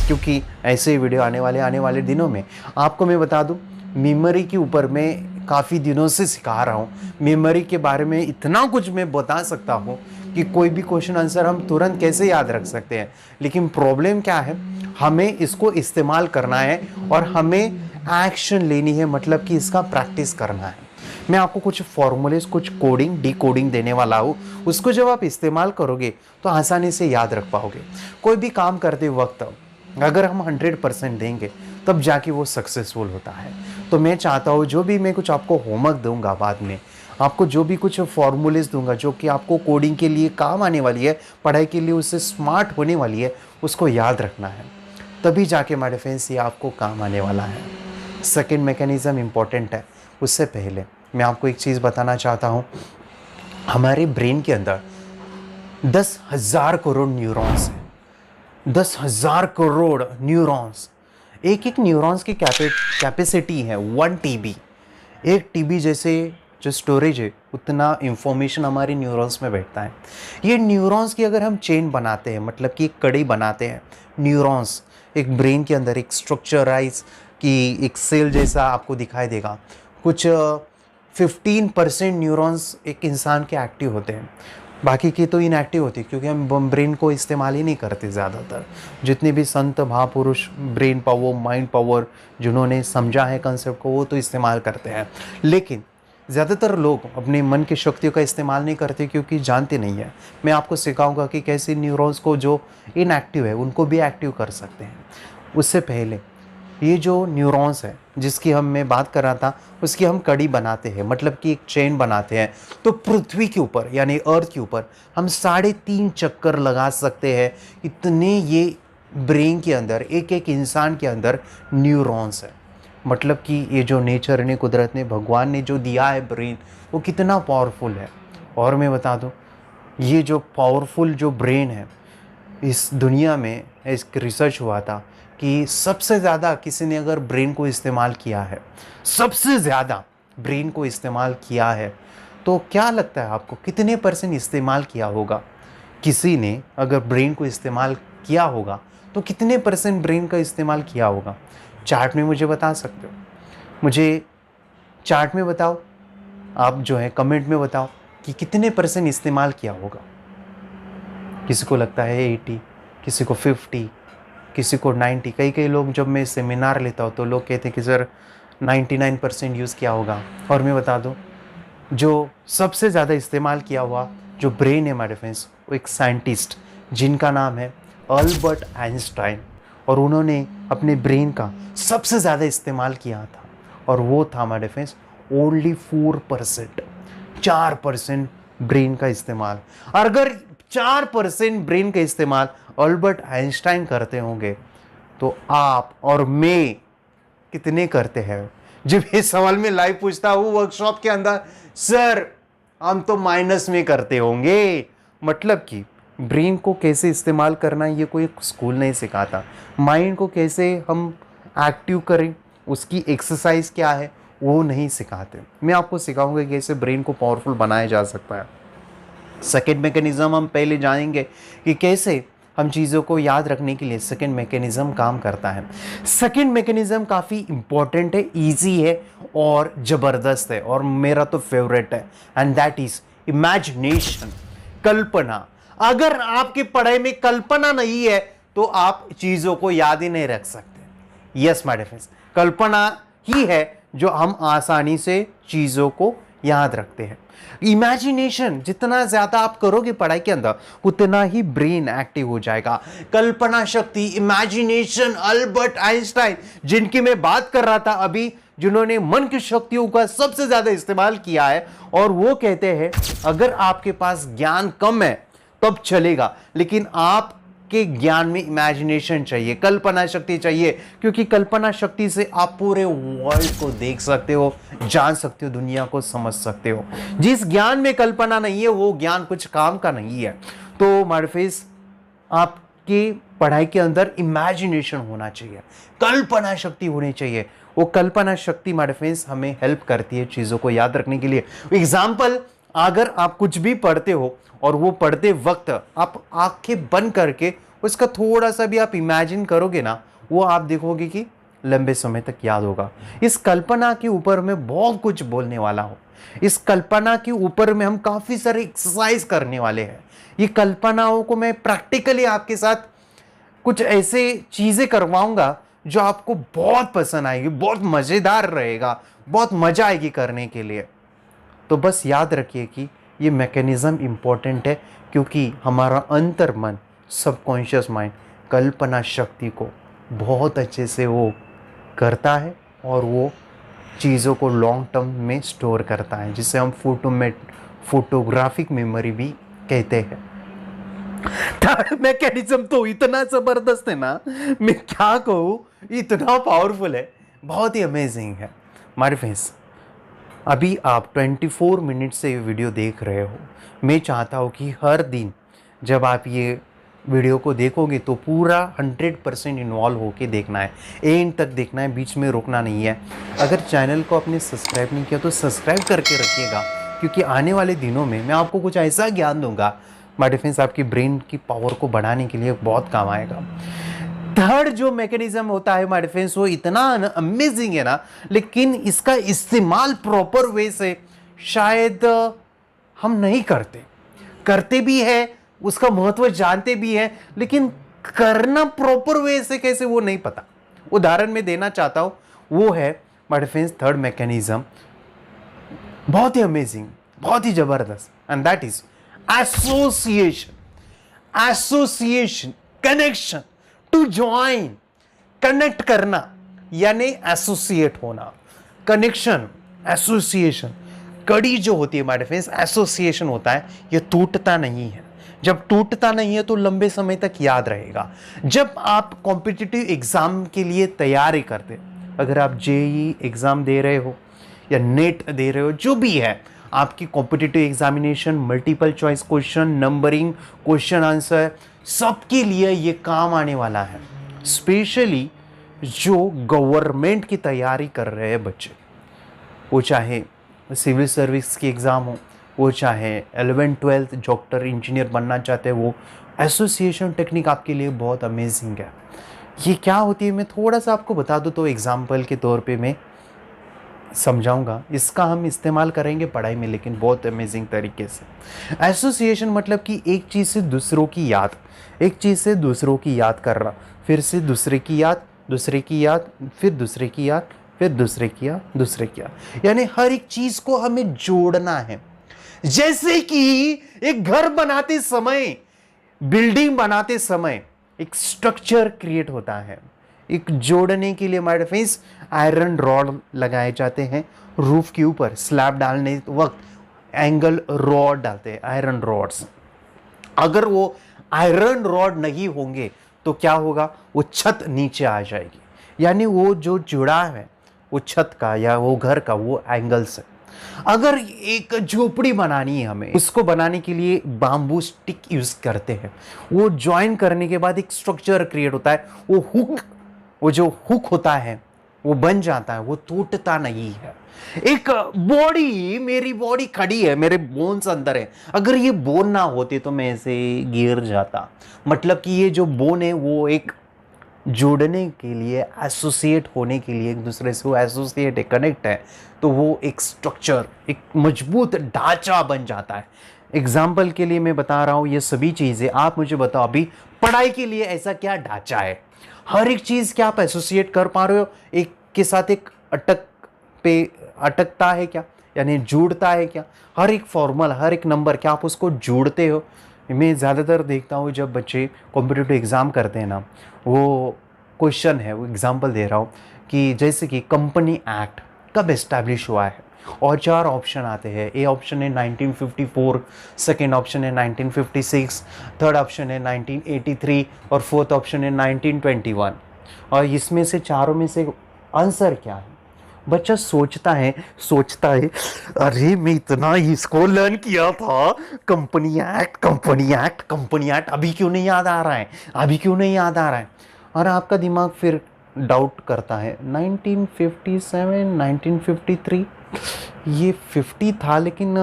क्योंकि ऐसे ही वीडियो आने वाले दिनों में। आपको मैं बता दूं, मेमोरी के ऊपर मैं काफ़ी दिनों से सिखा रहा हूँ। मेमोरी के बारे में इतना कुछ मैं बता सकता हूँ कि कोई भी क्वेश्चन आंसर हम तुरंत कैसे याद रख सकते हैं। लेकिन प्रॉब्लम क्या है, हमें इसको इस्तेमाल करना है और हमें एक्शन लेनी है, मतलब कि इसका प्रैक्टिस करना है। मैं आपको कुछ फॉर्मूलेस, कुछ कोडिंग, डिकोडिंग देने वाला हूँ, उसको जब आप इस्तेमाल करोगे तो आसानी से याद रख पाओगे। कोई भी काम करते वक्त अगर हम 100% देंगे तब जाके वो सक्सेसफुल होता है। तो मैं चाहता हूँ जो भी मैं कुछ आपको होमवर्क दूंगा, बाद में आपको जो भी कुछ फॉर्मूलेस दूंगा जो कि आपको कोडिंग के लिए काम आने वाली है, पढ़ाई के लिए उससे स्मार्ट होने वाली है, उसको याद रखना है, तभी जाके माय फ्रेंड्स ये आपको काम आने वाला है। सेकेंड मैकेनिज्म इम्पॉर्टेंट है। उससे पहले मैं आपको एक चीज़ बताना चाहता हूँ, हमारे ब्रेन के अंदर 10,000 करोड़ न्यूरॉन्स हैं। 10,000 करोड़ न्यूरॉन्स। एक एक न्यूरॉन्स की कैपेसिटी है 1 TB। एक TB जैसे जो स्टोरेज है उतना इंफॉर्मेशन हमारे न्यूरॉन्स में बैठता है। ये न्यूरॉन्स की अगर हम चेन बनाते हैं, मतलब कि एक कड़ी बनाते हैं, न्यूरॉन्स एक ब्रेन के अंदर एक स्ट्रक्चराइज की एक सेल जैसा आपको दिखाई देगा। कुछ 15% न्यूरॉन्स एक इंसान के एक्टिव होते हैं, बाकी की तो इनएक्टिव होती है, क्योंकि हम ब्रेन को इस्तेमाल ही नहीं करते ज़्यादातर। जितने भी संत महापुरुष ब्रेन पावर, माइंड पावर जिन्होंने समझा है कंसेप्ट को, वो तो इस्तेमाल करते हैं, लेकिन ज़्यादातर लोग अपने मन की शक्तियों का इस्तेमाल नहीं करते क्योंकि जानते नहीं है। मैं आपको सिखाऊंगा कि कैसे न्यूरॉन्स को जो इनएक्टिव है उनको भी एक्टिव कर सकते हैं। उससे पहले ये जो न्यूरॉन्स है जिसकी मैं बात कर रहा था, उसकी हम कड़ी बनाते हैं, मतलब कि एक चेन बनाते हैं। तो पृथ्वी के ऊपर यानी अर्थ के ऊपर हम 3.5 चक्कर लगा सकते हैं। इतने ये ब्रेन के अंदर, एक एक इंसान के अंदर न्यूरॉन्स है। मतलब कि ये जो नेचर ने, कुदरत ने, भगवान ने जो दिया है ब्रेन, वो कितना पावरफुल है। और मैं बता दूं, ये जो पावरफुल जो ब्रेन है, इस दुनिया में एक रिसर्च हुआ था कि सबसे ज़्यादा किसी ने अगर ब्रेन को इस्तेमाल किया है, सबसे ज़्यादा ब्रेन को इस्तेमाल किया है, तो क्या लगता है आपको कितने % इस्तेमाल किया होगा? किसी ने अगर ब्रेन को इस्तेमाल किया होगा तो कितने % ब्रेन का इस्तेमाल किया होगा? चार्ट में मुझे बता सकते हो। मुझे चार्ट में बताओ, आप जो है कमेंट में बताओ कि कितने % इस्तेमाल किया होगा। किसी को लगता है 80, किसी को 50, किसी को 90। कई लोग, जब मैं सेमिनार लेता हूँ तो लोग कहते हैं कि सर 99% यूज़ किया होगा। और मैं बता दूँ, जो सबसे ज़्यादा इस्तेमाल किया हुआ जो ब्रेन है हमारे फ्रेंड्स, वो एक साइंटिस्ट जिनका नाम है अल्बर्ट आइंस्टाइन, और उन्होंने अपने ब्रेन का सबसे ज़्यादा इस्तेमाल किया था, और वो था हमारे फ्रेंड्स ओनली 4%, 4% ब्रेन का इस्तेमाल। अगर 4% ब्रेन का इस्तेमाल अल्बर्ट आइंस्टाइन करते होंगे तो आप और मैं कितने करते हैं? जब ये सवाल मैं लाइव पूछता हूँ वर्कशॉप के अंदर, सर हम तो माइनस में करते होंगे। मतलब कि ब्रेन को कैसे इस्तेमाल करना ये कोई स्कूल नहीं सिखाता। माइंड को कैसे हम एक्टिव करें, उसकी एक्सरसाइज क्या है, वो नहीं सिखाते। मैं आपको सिखाऊंगा कि कैसे ब्रेन को पावरफुल बनाया जा सकता है। सेकेंड मैकेनिज्म हम पहले जानेंगे कि कैसे हम चीज़ों को याद रखने के लिए सेकेंड मैकेनिज्म काम करता है। सेकेंड मैकेनिज्म काफ़ी इंपॉर्टेंट है, इजी है और ज़बरदस्त है, और मेरा तो फेवरेट है, एंड दैट इज इमेजिनेशन, कल्पना। अगर आपकी पढ़ाई में कल्पना नहीं है तो आप चीज़ों को याद ही नहीं रख सकते। यस माय डियर फ्रेंड्स, कल्पना ही है जो हम आसानी से चीज़ों को याद रखते हैं। इमेजिनेशन जितना ज्यादा आप करोगे पढ़ाई के अंदर, उतना ही ब्रेन एक्टिव हो जाएगा। कल्पना शक्ति, इमेजिनेशन, अल्बर्ट आइंस्टाइन जिनकी मैं बात कर रहा था अभी, जिन्होंने मन की शक्तियों का सबसे ज्यादा इस्तेमाल किया है, और वो कहते हैं अगर आपके पास ज्ञान कम है तब चलेगा, लेकिन आप के ज्ञान में इमेजिनेशन चाहिए, कल्पना शक्ति चाहिए, क्योंकि कल्पना शक्ति से आप पूरे वर्ल्ड को देख सकते हो, जान सकते हो, दुनिया को समझ सकते हो। जिस ज्ञान में कल्पना नहीं है वो ज्ञान कुछ काम का नहीं है। तो मार्फेस, आपकी पढ़ाई के अंदर इमेजिनेशन होना चाहिए, कल्पना शक्ति होनी चाहिए। वो कल्पना शक्ति मार्फेस हमें हेल्प करती है चीजों को याद रखने के लिए। एग्जाम्पल, अगर आप कुछ भी पढ़ते हो और वो पढ़ते वक्त आप आंखें बंद करके उसका थोड़ा सा भी आप इमेजिन करोगे ना, वो आप देखोगे कि लंबे समय तक याद होगा। इस कल्पना के ऊपर मैं बहुत कुछ बोलने वाला हूँ। इस कल्पना के ऊपर में हम काफ़ी सारे एक्सरसाइज करने वाले हैं। ये कल्पनाओं को मैं प्रैक्टिकली आपके साथ कुछ ऐसे चीज़ें करवाऊंगा जो आपको बहुत पसंद आएगी, बहुत मज़ेदार रहेगा, बहुत मज़ा आएगी करने के लिए। तो बस याद रखिए कि ये मैकेनिज़्म इम्पॉर्टेंट है, क्योंकि हमारा अंतर मन, सबकॉन्शियस माइंड, कल्पना शक्ति को बहुत अच्छे से वो करता है, और वो चीज़ों को लॉन्ग टर्म में स्टोर करता है, जिसे हम फोटोग्राफिक मेमोरी भी कहते हैं। मैकेनिज्म तो इतना ज़बरदस्त है ना, मैं क्या कहूँ, इतना पावरफुल है, बहुत ही अमेजिंग है। हमारे फ्रेंड्स, अभी आप 24 मिनट से ये वीडियो देख रहे हो। मैं चाहता हूँ कि हर दिन जब आप ये वीडियो को देखोगे तो पूरा 100% इन्वॉल्व होके देखना है, एंड तक देखना है, बीच में रोकना नहीं है। अगर चैनल को आपने सब्सक्राइब नहीं किया तो सब्सक्राइब करके रखिएगा, क्योंकि आने वाले दिनों में मैं आपको कुछ ऐसा ज्ञान दूंगा माय डिफेंस आपकी ब्रेन की पावर को बढ़ाने के लिए बहुत काम आएगा। थर्ड जो मैकेनिज्म होता है माय डिफेंस, वो इतना अमेजिंग है ना, लेकिन इसका इस्तेमाल प्रॉपर वे से शायद हम नहीं करते भी है, उसका महत्व जानते भी है, लेकिन करना प्रॉपर वे से कैसे वो नहीं पता। उदाहरण में देना चाहता हूं, वो है माय डिफेंस थर्ड मैकेनिज्म, बहुत ही अमेजिंग, बहुत ही जबरदस्त, and that is association, connection, to join, connect करना यानी एसोसिएट होना, कनेक्शन, एसोसिएशन। कड़ी जो होती है माय डिफेंस, एसोसिएशन होता है, ये टूटता नहीं है। जब टूटता नहीं है तो लंबे समय तक याद रहेगा। जब आप कॉम्पिटिटिव एग्जाम के लिए तैयारी करते, अगर आप जेईई एग्जाम दे रहे हो या नेट दे रहे हो, जो भी है आपकी competitive examination, multiple choice question, numbering, question answer, सबके लिए ये काम आने वाला है। स्पेशली जो गवर्नमेंट की तैयारी कर रहे हैं बच्चे, वो चाहे सिविल सर्विस की एग्ज़ाम हो, वो चाहे 11th-12th डॉक्टर इंजीनियर बनना चाहते हैं, वो एसोसिएशन टेक्निक आपके लिए बहुत अमेजिंग है। ये क्या होती है मैं थोड़ा सा आपको बता दूं तो एग्जाम्पल के तौर पे मैं समझाऊंगा। इसका हम इस्तेमाल करेंगे पढ़ाई में, लेकिन बहुत अमेजिंग तरीके से। एसोसिएशन मतलब कि एक चीज़ से दूसरों की याद, एक चीज़ से दूसरों की याद करना, फिर से दूसरे की याद, दूसरे की याद, फिर दूसरे की याद, फिर दूसरे की याद, दूसरे की याद, यानी हर एक चीज़ को हमें जोड़ना है। जैसे कि एक घर बनाते समय, बिल्डिंग बनाते समय एक स्ट्रक्चर क्रिएट होता है, एक जोड़ने के लिए हमारे फेस आयरन रॉड लगाए जाते हैं रूफ के ऊपर। स्लैब डालने वक्त एंगल रॉड डालते हैं, आयरन रॉड्स। अगर वो आयरन रॉड नहीं होंगे तो क्या होगा, वो छत नीचे आ जाएगी, यानी वो जो जुड़ा है वो छत का या वो घर का, वो एंगल से। अगर एक झोपड़ी बनानी है हमें, उसको बनाने के लिए बाम्बू स्टिक यूज करते हैं। वो ज्वाइन करने के बाद एक स्ट्रक्चर क्रिएट होता है, वो जो हुक होता है वो बन जाता है, वो टूटता नहीं है। एक बॉडी, मेरी बॉडी खड़ी है, मेरे बोन्स अंदर है, अगर ये बोन ना होते तो मैं ऐसे गिर जाता। मतलब कि ये जो बोन है वो एक जोड़ने के लिए, एसोसिएट होने के लिए, एक दूसरे से वो एसोसिएट है, कनेक्ट है, तो वो एक स्ट्रक्चर, एक मजबूत ढांचा बन जाता है। एग्जाम्पल के लिए मैं बता रहा हूँ ये सभी चीज़ें, आप मुझे बताओ अभी पढ़ाई के लिए ऐसा क्या ढांचा है। हर एक चीज़ क्या आप एसोसिएट कर पा रहे हो, एक के साथ एक अटकता है क्या, यानी जुड़ता है क्या। हर एक फॉर्मूला, हर एक नंबर, क्या आप उसको जोड़ते हो। मैं ज़्यादातर देखता हूँ जब बच्चे कॉम्पिटिटिव एग्ज़ाम करते हैं ना, वो क्वेश्चन है, वो एग्जांपल दे रहा हूँ कि जैसे कि कंपनी एक्ट कब एस्टैब्लिश हुआ है, और 4 ऑप्शन आते हैं। ए ऑप्शन है 1954, सेकेंड ऑप्शन है 1956, थर्ड ऑप्शन है 1983 और फोर्थ ऑप्शन है 1921। और इसमें से चारों में से आंसर क्या है। बच्चा सोचता है, अरे मैं इतना इसको लर्न किया था, कंपनी एक्ट, अभी क्यों नहीं याद आ रहा है। और आपका दिमाग फिर डाउट करता है 1957, 1953, ये 50 था लेकिन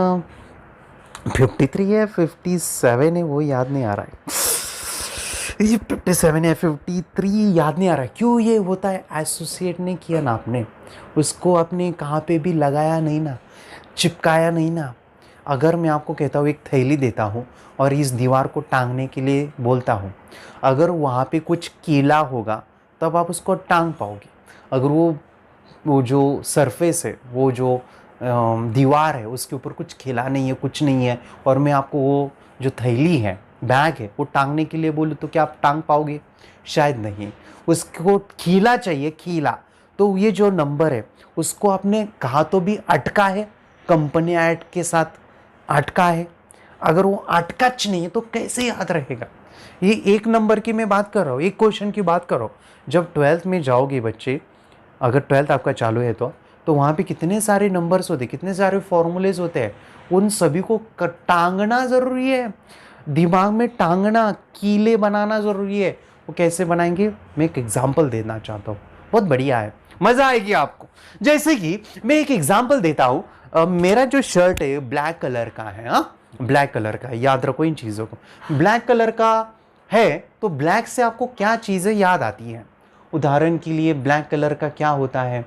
53 है, 57 है, वो याद नहीं आ रहा है। ये 57 है, 53 याद नहीं आ रहा है। क्यों ये होता है, एसोसिएट नहीं किया ना आपने उसको, आपने कहाँ पे भी लगाया नहीं ना, चिपकाया नहीं ना। अगर मैं आपको कहता हूँ एक थैली देता हूँ और इस दीवार को टांगने के लिए बोलता हूँ, अगर वहाँ पे कुछ कीला होगा तब आप उसको टांग पाओगे। अगर वो जो सरफेस है, वो जो दीवार है, उसके ऊपर कुछ खिला नहीं है, कुछ नहीं है, और मैं आपको वो जो थैली है, बैग है, वो टांगने के लिए बोलूँ तो क्या आप टांग पाओगे? शायद नहीं। उसको खीला चाहिए, खीला। तो ये जो नंबर है उसको आपने कहा तो भी अटका है, कंपनी एक्ट के साथ अटका है। अगर वो अटकाच नहीं है तो कैसे याद रहेगा। ये एक नंबर की मैं बात कर रहा हूँ, एक क्वेश्चन की बात करो। जब 12th में जाओगे बच्चे, अगर 12th आपका चालू है तो वहाँ पे कितने सारे नंबर्स होते हैं, कितने सारे फॉर्मूलेज होते हैं, उन सभी को टांगना ज़रूरी है। दिमाग में टांगना, कीले बनाना ज़रूरी है। वो कैसे बनाएंगे, मैं एक एग्जाम्पल देना चाहता हूँ, बहुत बढ़िया है, मज़ा आएगी आपको। जैसे कि मैं एक एग्जाम्पल देता हूँ, मेरा जो शर्ट है ब्लैक कलर का है, हाँ ब्लैक कलर का है, याद रखो इन चीज़ों को, ब्लैक कलर का है। तो ब्लैक से आपको क्या चीज़ें याद आती हैं? उदाहरण के लिए ब्लैक कलर का क्या होता है,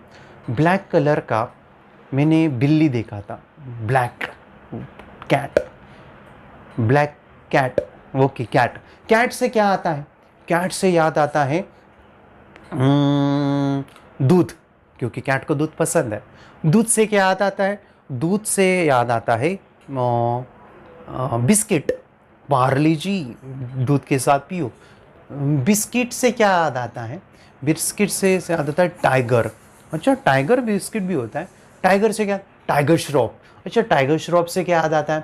ब्लैक कलर का मैंने बिल्ली देखा था, black cat, black cat, okay cat, cat से क्या आता है, कैट से याद आता है दूध, क्योंकि कैट को दूध पसंद है। दूध से क्या याद आता है, दूध से याद आता है बिस्किट, पार्ले जी दूध के साथ पियो। बिस्किट से क्या याद आता है, बिस्किट से याद आता है टाइगर, अच्छा टाइगर बिस्किट भी होता है। टाइगर से क्या, टाइगर श्रॉफ, अच्छा टाइगर श्रॉफ से क्या याद आता है,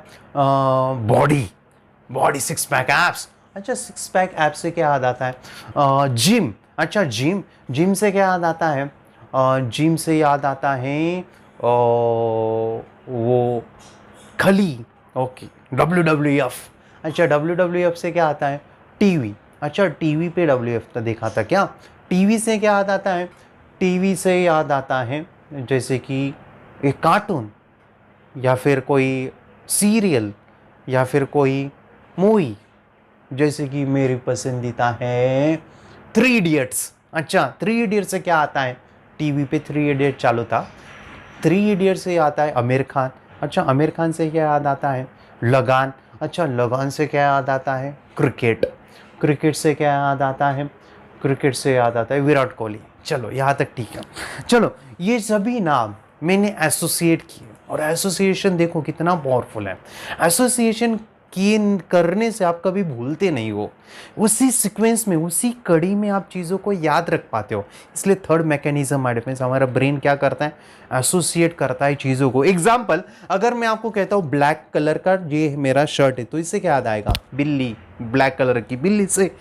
body, body six pack abs, अच्छा सिक्स पैक ऐप से क्या याद आता है, जिम, अच्छा जिम, जिम से क्या याद आता है, जिम से याद आता है वो खली, ओके WWF, अच्छा WWF से क्या आता है, टीवी, अच्छा टीवी पे WWF देखा था क्या। टीवी से क्या याद आता है, टीवी से याद आता है जैसे कि एक कार्टून या फिर कोई सीरियल या फिर कोई मूवी, जैसे कि मेरी पसंदीदा है थ्री इडियट्स, अच्छा थ्री इडियट्स से क्या आता है, टीवी पे थ्री इडियट चालू था, थ्री इडियट से आता है आमिर खान, अच्छा आमिर खान से क्या याद आता है, लगान, अच्छा लगान से क्या याद आता है, क्रिकेट, क्रिकेट से क्या याद आता है, क्रिकेट से याद आता है विराट कोहली। चलो यहाँ तक ठीक है। चलो ये सभी नाम मैंने एसोसिएट किए, और एसोसिएशन देखो कितना पावरफुल है। एसोसिएशन किए करने से आप कभी भूलते नहीं हो, उसी सीक्वेंस में, उसी कड़ी में आप चीज़ों को याद रख पाते हो। इसलिए थर्ड मैकेनिज्म हमारे पास, हमारा ब्रेन क्या करता है, एसोसिएट करता है चीज़ों को। एग्जाम्पल, अगर मैं आपको कहता हूँ ब्लैक कलर का ये मेरा शर्ट है, तो इससे क्या याद आएगा, बिल्ली, ब्लैक कलर की बिल्ली से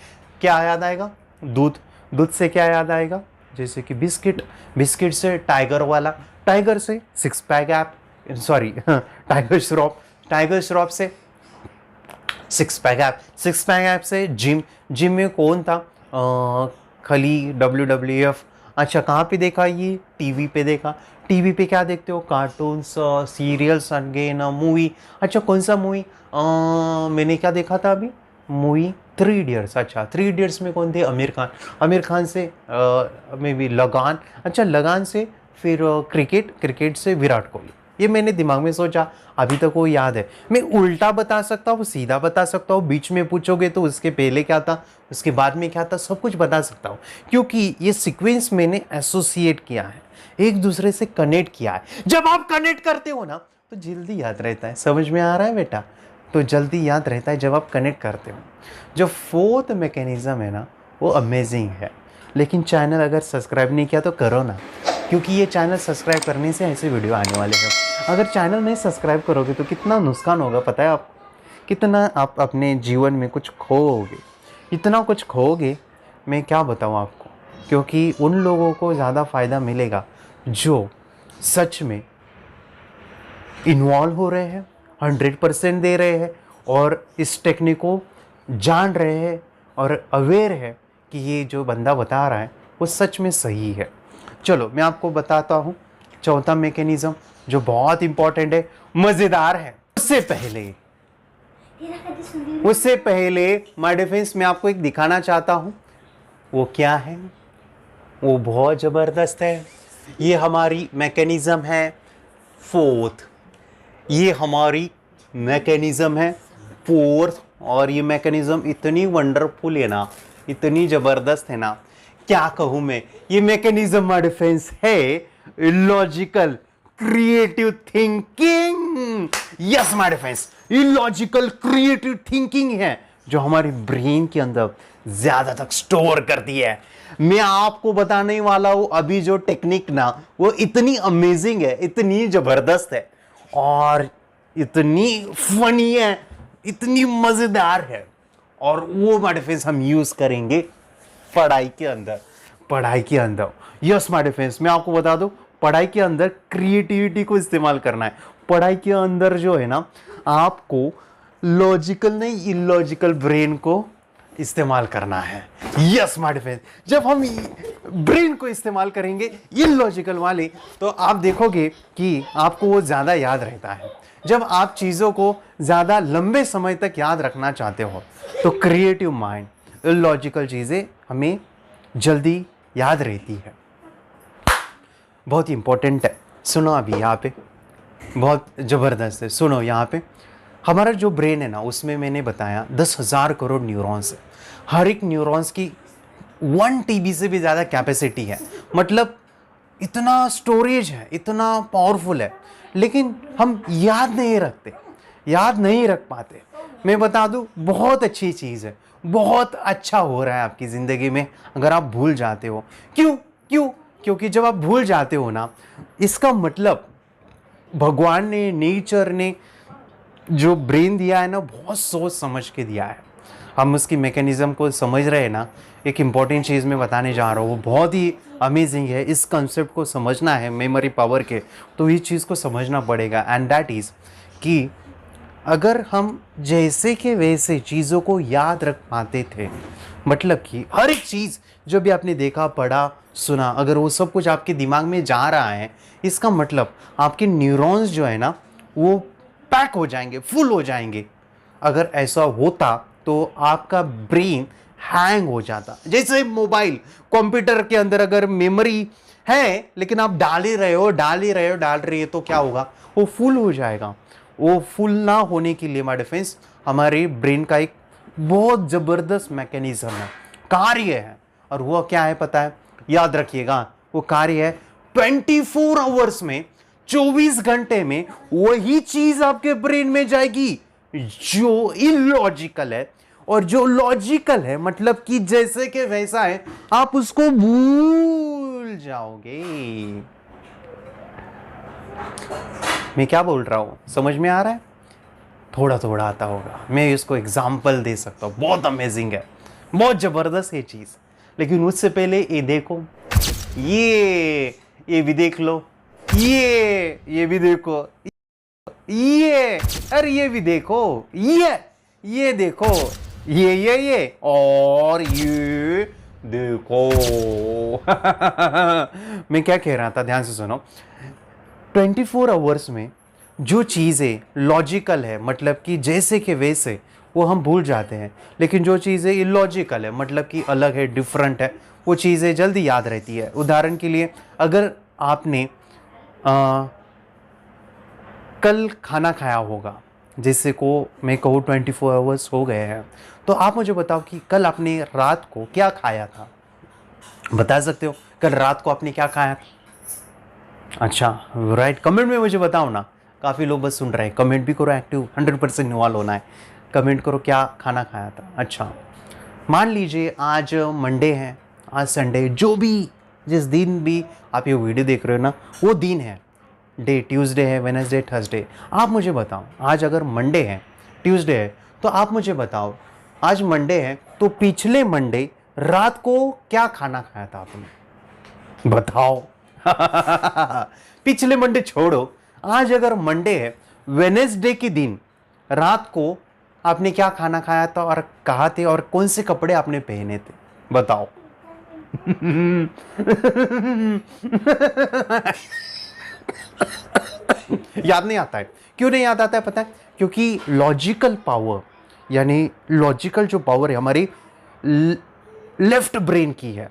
क्या याद आएगा, दूध, दूध से क्या याद आएगा, जैसे कि बिस्किट, बिस्किट से टाइगर वाला, टाइगर से six pack ab, sorry Tiger Shroff, Tiger Shroff से six pack ab, six pack ab से जिम, जिम में कौन था, खली, WWF, अच्छा कहाँ पे देखा, ये टीवी पे देखा। टीवी पे क्या देखते हो, कार्टून्स, सीरियल्स, अगेन मूवी, अच्छा कौन सा मूवी, मैंने क्या देखा था अभी, मूवी थ्री इडियट्स, अच्छा थ्री इडियट्स में कौन थे, आमिर खान, आमिर खान से मे बी लगान, अच्छा लगान से फिर क्रिकेट, क्रिकेट से विराट कोहली। ये मैंने दिमाग में सोचा, अभी तक वो याद है। मैं उल्टा बता सकता हूँ, सीधा बता सकता हूँ, बीच में पूछोगे तो उसके पहले क्या था, उसके बाद में क्या था, सब कुछ बता सकता हूँ, क्योंकि ये सीक्वेंस मैंने एसोसिएट किया है, एक दूसरे से कनेक्ट किया है। जब आप कनेक्ट करते हो ना तो जल्दी याद रहता है, समझ में आ रहा है बेटा, तो जल्दी याद रहता है जब आप कनेक्ट करते हो। जो फोर्थ मैकेनिज्म है ना वो अमेजिंग है, लेकिन चैनल अगर सब्सक्राइब नहीं किया तो करो ना, क्योंकि ये चैनल सब्सक्राइब करने से ऐसे वीडियो आने वाले हैं। अगर चैनल नहीं सब्सक्राइब करोगे तो कितना नुकसान होगा पता है आपको, कितना आप अपने जीवन में कुछ खोओगे, इतना कुछ खोओगे, मैं क्या बताऊँ आपको, क्योंकि उन लोगों को ज़्यादा फ़ायदा मिलेगा जो सच में इन्वॉल्व हो रहे हैं, 100% दे रहे हैं, और इस टेक्निक को जान रहे हैं और अवेयर है कि ये जो बंदा बता रहा है वो सच में सही है। चलो मैं आपको बताता हूँ चौथा मैकेनिज्म जो बहुत इंपॉर्टेंट है, मज़ेदार है। उससे पहले माय डिफेंस मैं आपको एक दिखाना चाहता हूँ, वो क्या है, वो बहुत ज़बरदस्त है। ये हमारी मैकेनिज्म है फोर्थ, ये हमारी मैकेनिज्म है फोर्थ, और ये मैकेनिज्म इतनी वंडरफुल है ना, इतनी ज़बरदस्त है ना, क्या कहूँ मैं। ये मैकेनिज्म माय डिफेंस है logical creative thinking. Yes my defence, illogical creative thinking है जो हमारे ब्रेन के अंदर ज्यादा तक स्टोर करती है। मैं आपको बताने वाला हूं अभी जो टेक्निक ना, वो इतनी अमेजिंग है, इतनी जबरदस्त है, और इतनी फनी है, इतनी मजेदार है, और वो माय डिफेंस हम यूज करेंगे पढ़ाई के अंदर, पढ़ाई के अंदर। यस माय डिफेंस, मैं आपको बता दूं, पढ़ाई के अंदर क्रिएटिविटी को इस्तेमाल करना है। पढ़ाई के अंदर जो है ना, आपको लॉजिकल नहीं इलॉजिकल ब्रेन को इस्तेमाल करना है। यस माय फ्रेंड, जब हम ब्रेन को इस्तेमाल करेंगे इलॉजिकल वाले, तो आप देखोगे कि आपको वो ज़्यादा याद रहता है। जब आप चीज़ों को ज़्यादा लंबे समय तक याद रखना चाहते हो तो क्रिएटिव माइंड, इलॉजिकल चीज़ें हमें जल्दी याद रहती है। बहुत इंपॉर्टेंट है, सुनो अभी यहाँ पे, बहुत ज़बरदस्त है। सुनो यहाँ पे, हमारा जो ब्रेन है ना, उसमें मैंने बताया 10,000 करोड़ न्यूरॉन्स है। हर एक न्यूरॉन्स की 1 TB से भी ज़्यादा कैपेसिटी है, मतलब इतना स्टोरेज है, इतना पावरफुल है, लेकिन हम याद नहीं रखते, याद नहीं रख पाते। मैं बता दूं, बहुत अच्छी चीज़ है, बहुत अच्छा हो रहा है आपकी ज़िंदगी में अगर आप भूल जाते हो। क्यों क्यों? क्योंकि जब आप भूल जाते हो ना, इसका मतलब भगवान ने, नेचर ने जो ब्रेन दिया है ना, बहुत सोच समझ के दिया है। हम उसकी मैकेनिज्म को समझ रहे हैं ना। एक इम्पॉर्टेंट चीज़ मैं बताने जा रहा हूँ, वो बहुत ही अमेजिंग है। इस कंसेप्ट को समझना है मेमोरी पावर के, तो इस चीज़ को समझना पड़ेगा। एंड दैट इज़ कि अगर हम जैसे के वैसे चीज़ों को याद रख पाते थे, मतलब कि हर एक चीज़ जो भी आपने देखा, पढ़ा, सुना, अगर वो सब कुछ आपके दिमाग में जा रहा है, इसका मतलब आपके न्यूरॉन्स जो है ना, वो पैक हो जाएंगे, फुल हो जाएंगे। अगर ऐसा होता तो आपका ब्रेन हैंग हो जाता। जैसे मोबाइल, कंप्यूटर के अंदर अगर मेमोरी है लेकिन आप डाल ही रहे हो, डाल रही है, तो क्या होगा? वो फुल हो जाएगा। वो फुल ना होने के लिए माय डिफेंस, हमारे ब्रेन का एक बहुत ज़बरदस्त मैकेनिज्म है, कार्य है। और वो क्या है पता है? याद रखिएगा, वो कार्य है 24 आवर्स में, 24 घंटे में वही चीज आपके ब्रेन में जाएगी जो इलॉजिकल है, और जो लॉजिकल है मतलब कि जैसे के वैसा है, आप उसको भूल जाओगे। मैं क्या बोल रहा हूं, समझ में आ रहा है? थोड़ा थोड़ा आता होगा, मैं इसको एग्जाम्पल दे सकता हूं। बहुत अमेजिंग है, बहुत जबरदस्त है चीज। लेकिन उससे पहले ये देखो, ये भी देख लो, ये भी देखो, ये, अरे ये भी देखो, ये देखो, ये और ये देखो। मैं क्या कह रहा था, ध्यान से सुनो। 24 आवर्स में जो चीज़ें लॉजिकल है, मतलब कि जैसे के वैसे, वो हम भूल जाते हैं। लेकिन जो चीज़ें इलॉजिकल है, मतलब कि अलग है, डिफरेंट है, वो चीज़ें जल्दी याद रहती है। उदाहरण के लिए, अगर आपने कल खाना खाया होगा, जैसे को मैं कहूँ 24 आवर्स हो गए हैं, तो आप मुझे बताओ कि कल आपने रात को क्या खाया था? बता सकते हो कल रात को आपने क्या खाया था? अच्छा, राइट, कमेंट में मुझे बताओ ना। काफ़ी लोग बस सुन रहे हैं, कमेंट भी करो, एक्टिव 100% इन्वॉल्व होना है। कमेंट करो क्या खाना खाया था। अच्छा, मान लीजिए आज मंडे है, आज संडे, जो भी, जिस दिन भी आप ये वीडियो देख रहे हो ना, वो दिन है, डे ट्यूसडे है, वेडनेसडे, थर्सडे। आप मुझे बताओ, आज अगर मंडे है, ट्यूसडे है, तो आप मुझे बताओ, आज मंडे है तो पिछले मंडे रात को क्या खाना खाया था आपने? बताओ। पिछले मंडे छोड़ो, आज अगर मंडे है, वेडनेसडे के दिन रात को आपने क्या खाना खाया था और कहाँ थे और कौन से कपड़े आपने पहने थे? बताओ। याद नहीं आता है। क्यों नहीं याद आता है पता है? क्योंकि लॉजिकल पावर, यानी लॉजिकल जो पावर है हमारी लेफ्ट ब्रेन की है,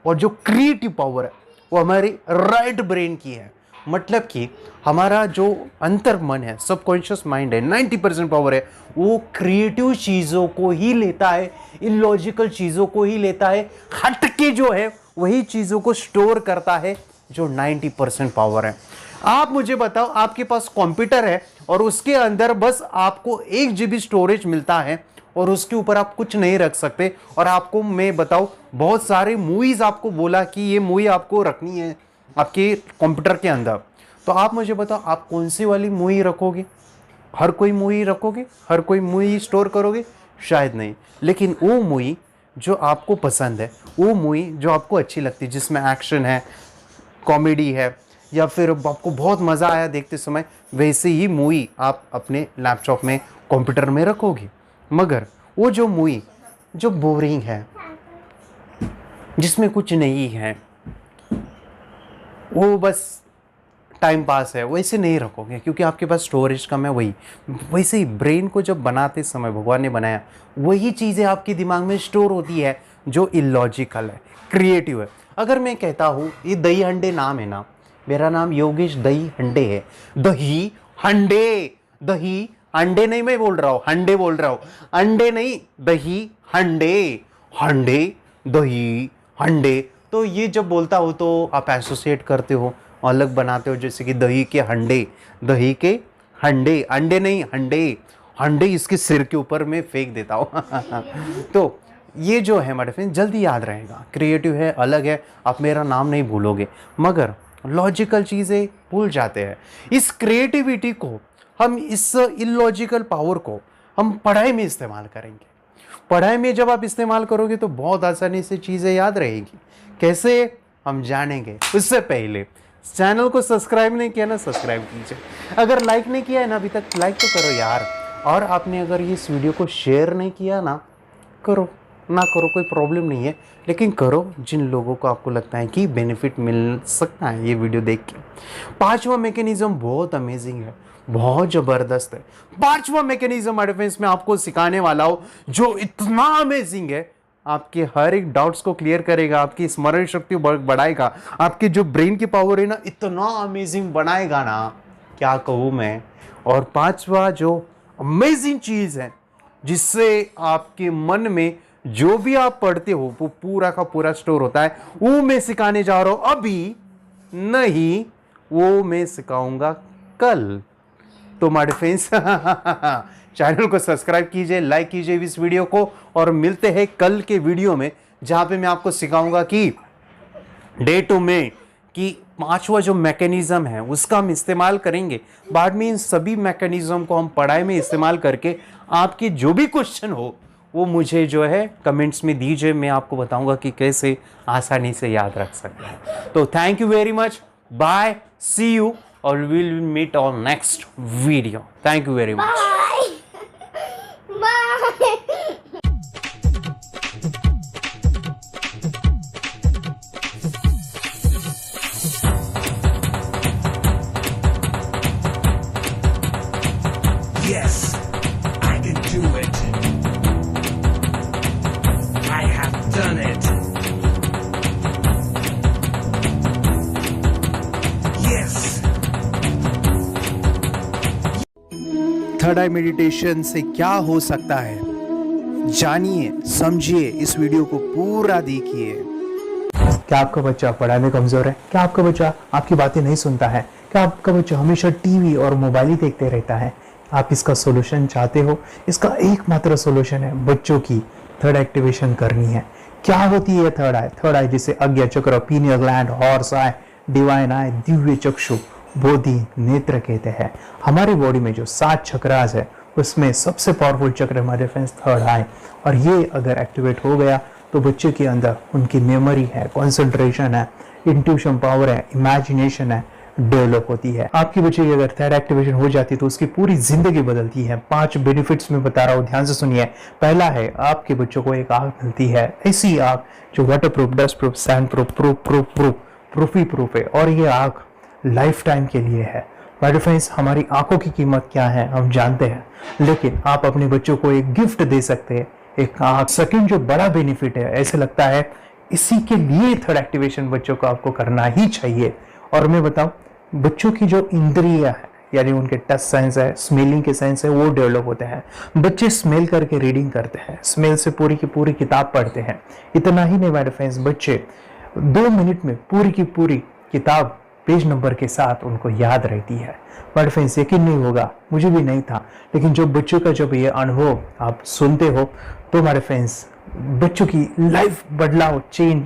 और जो क्रिएटिव पावर है वो हमारी राइट ब्रेन की है। मतलब कि हमारा जो अंतर मन है, सबकॉन्शियस माइंड है, 90% पावर है, वो क्रिएटिव चीज़ों को ही लेता है, इलॉजिकल चीज़ों को ही लेता है, हटके जो है वही चीज़ों को स्टोर करता है जो 90% पावर है। आप मुझे बताओ, आपके पास कंप्यूटर है और उसके अंदर बस आपको 1 GB स्टोरेज मिलता है और उसके ऊपर आप कुछ नहीं रख सकते, और आपको मैं बताऊं, बहुत सारे मूवीज आपको बोला कि ये मूवी आपको रखनी है आपके कंप्यूटर के अंदर, तो आप मुझे बताओ आप कौन सी वाली मूवी रखोगे? हर कोई मूवी रखोगे? हर कोई मूवी स्टोर करोगे? शायद नहीं। लेकिन वो मूवी जो आपको पसंद है, वो मूवी जो आपको अच्छी लगती है, जिसमें एक्शन है, कॉमेडी है, या फिर आपको बहुत मज़ा आया देखते समय, वैसे ही मूवी आप अपने लैपटॉप में कंप्यूटर में रखोगे। मगर वो जो मूवी जो बोरिंग है, जिसमें कुछ नहीं है, वो बस टाइम पास है, वैसे नहीं रखोगे क्योंकि आपके पास स्टोरेज कम है। वैसे ही ब्रेन को जब बनाते समय भगवान ने बनाया, वही चीज़ें आपके दिमाग में स्टोर होती है जो इलॉजिकल है, क्रिएटिव है। अगर मैं कहता हूँ ये दही हंडे नाम है ना, मेरा नाम योगेश दही हंडे है, दही हंडे, दही अंडे नहीं मैं बोल रहा हूँ, हंडे बोल रहा हूँ, अंडे नहीं, दही हंडे, हंडे दही हंडे। तो ये जब बोलता हो तो आप एसोसिएट करते हो, अलग बनाते हो, जैसे कि दही के हंडे, दही के हंडे, अंडे नहीं हंडे, हंडे इसके सिर के ऊपर मैं फेंक देता हूँ। तो ये जो है हमारे फ्रेंड जल्दी याद रहेगा, क्रिएटिव है, अलग है, आप मेरा नाम नहीं भूलोगे। मगर लॉजिकल चीज़ें भूल जाते हैं। इस क्रिएटिविटी को हम, इस इलॉजिकल पावर को हम पढ़ाई में इस्तेमाल करेंगे। पढ़ाई में जब आप इस्तेमाल करोगे तो बहुत आसानी से चीज़ें याद रहेगी। कैसे हम जानेंगे, उससे पहले चैनल को सब्सक्राइब नहीं किया ना, सब्सक्राइब कीजिए। अगर लाइक नहीं किया है ना अभी तक, लाइक तो करो यार। और आपने अगर इस वीडियो को शेयर नहीं किया ना, करो ना करो कोई प्रॉब्लम नहीं है, लेकिन करो जिन लोगों को आपको लगता है कि बेनिफिट मिल सकता है ये वीडियो देख के। पांचवा मैकेनिज्म बहुत अमेजिंग है, बहुत ज़बरदस्त है। पांचवा मैकेनिज्म एडवांस में आपको सिखाने वाला हूँ जो इतना अमेजिंग है, आपके हर एक डाउट्स को क्लियर करेगा, आपकी स्मरण शक्ति बढ़ाएगा, आपकी जो ब्रेन की पावर है ना इतना अमेजिंग बनाएगा ना, क्या कहूँ मैं। और पांचवा जो अमेजिंग चीज़ है जिससे आपके मन में जो भी आप पढ़ते हो वो पूरा का पूरा स्टोर होता है, वो मैं सिखाने जा रहा हूँ अभी नहीं, वो मैं सिखाऊंगा कल। तो माय फ्रेंड्स चैनल को सब्सक्राइब कीजिए, लाइक कीजिए इस वीडियो को, और मिलते हैं कल के वीडियो में जहां पे मैं आपको सिखाऊंगा कि डे 2 में कि पांचवा जो मैकेनिज्म है उसका हम इस्तेमाल करेंगे। बाद में इन सभी मैकेनिज्म को हम पढ़ाई में इस्तेमाल करके आपके जो भी क्वेश्चन हो वो मुझे जो है कमेंट्स में दीजिए, मैं आपको बताऊंगा कि कैसे आसानी से याद रख सकते हैं। तो thank you very much, bye, see you, और will meet on next video. Thank you very much. Yes, I can do it. I have done it. Yes. Third I meditation से क्या हो सकता है, जानिए, समझिए, इस वीडियो को पूरा देखिए। क्या आपका बच्चा पढ़ाई में कमजोर है? क्या आपका बच्चा आपकी बातें नहीं सुनता है? क्या आपका बच्चा हमेशा टीवी और मोबाइल ही देखते रहता है? आप इसका सोल्यूशन चाहते हो? इसका एकमात्र सोल्यूशन है बच्चों की थर्ड एक्टिवेशन करनी है। क्या होती है थर्ड आई? थर्ड आई जिसे अज्ञा चक्र, pineal gland, Horus eye, divine eye, दिव्य चक्षु, बोधि नेत्र कहते हैं। हमारी बॉडी में जो 7 चक्रास है उसमें सबसे पावरफुल चक्र हमारे फ्रेंड्स थर्ड आई, और ये अगर एक्टिवेट हो गया तो बच्चे के अंदर उनकी मेमोरी है, कंसंट्रेशन है, इंट्यूशन पावर है, इमेजिनेशन है, डेवलप होती है। आपके बच्चे की अगर थर्ड एक्टिवेशन हो जाती है तो उसकी पूरी जिंदगी बदलती है। 5 बेनिफिट्स में बता रहा हूँ, ध्यान से सुनिए। पहला है, आपके बच्चों को एक आग मिलती है, ऐसी आग जो waterproof, dustproof, sandproof, proof ही प्रूफ है, और ये आग लाइफ टाइम के लिए है। माय फ्रेंड्स, हमारी आंखों की कीमत क्या है हम जानते हैं, लेकिन आप अपने बच्चों को एक गिफ्ट दे सकते हैं, एक आंख। सेकंड जो बड़ा बेनिफिट है, ऐसे लगता है इसी के लिए थर्ड एक्टिवेशन बच्चों को आपको करना ही चाहिए। और मैं बताऊं, बच्चों की जो इंद्रियां है, यानी उनके टच सेंस है, स्मेलिंग के सेंस है, वो डेवलप होते हैं। बच्चे स्मेल करके रीडिंग करते हैं, स्मेल से पूरी की पूरी किताब पढ़ते हैं। इतना ही नहीं माय फ्रेंड्स, बच्चे 2 मिनट में पूरी की पूरी किताब पेज नंबर के साथ उनको याद रहती है। माय फ्रेंड्स, यकीन नहीं होगा, मुझे भी नहीं था, लेकिन जो बच्चों का जब ये अनुभव आप सुनते हो तो माय फ्रेंड्स बच्चों की लाइफ बदलाव, चेंज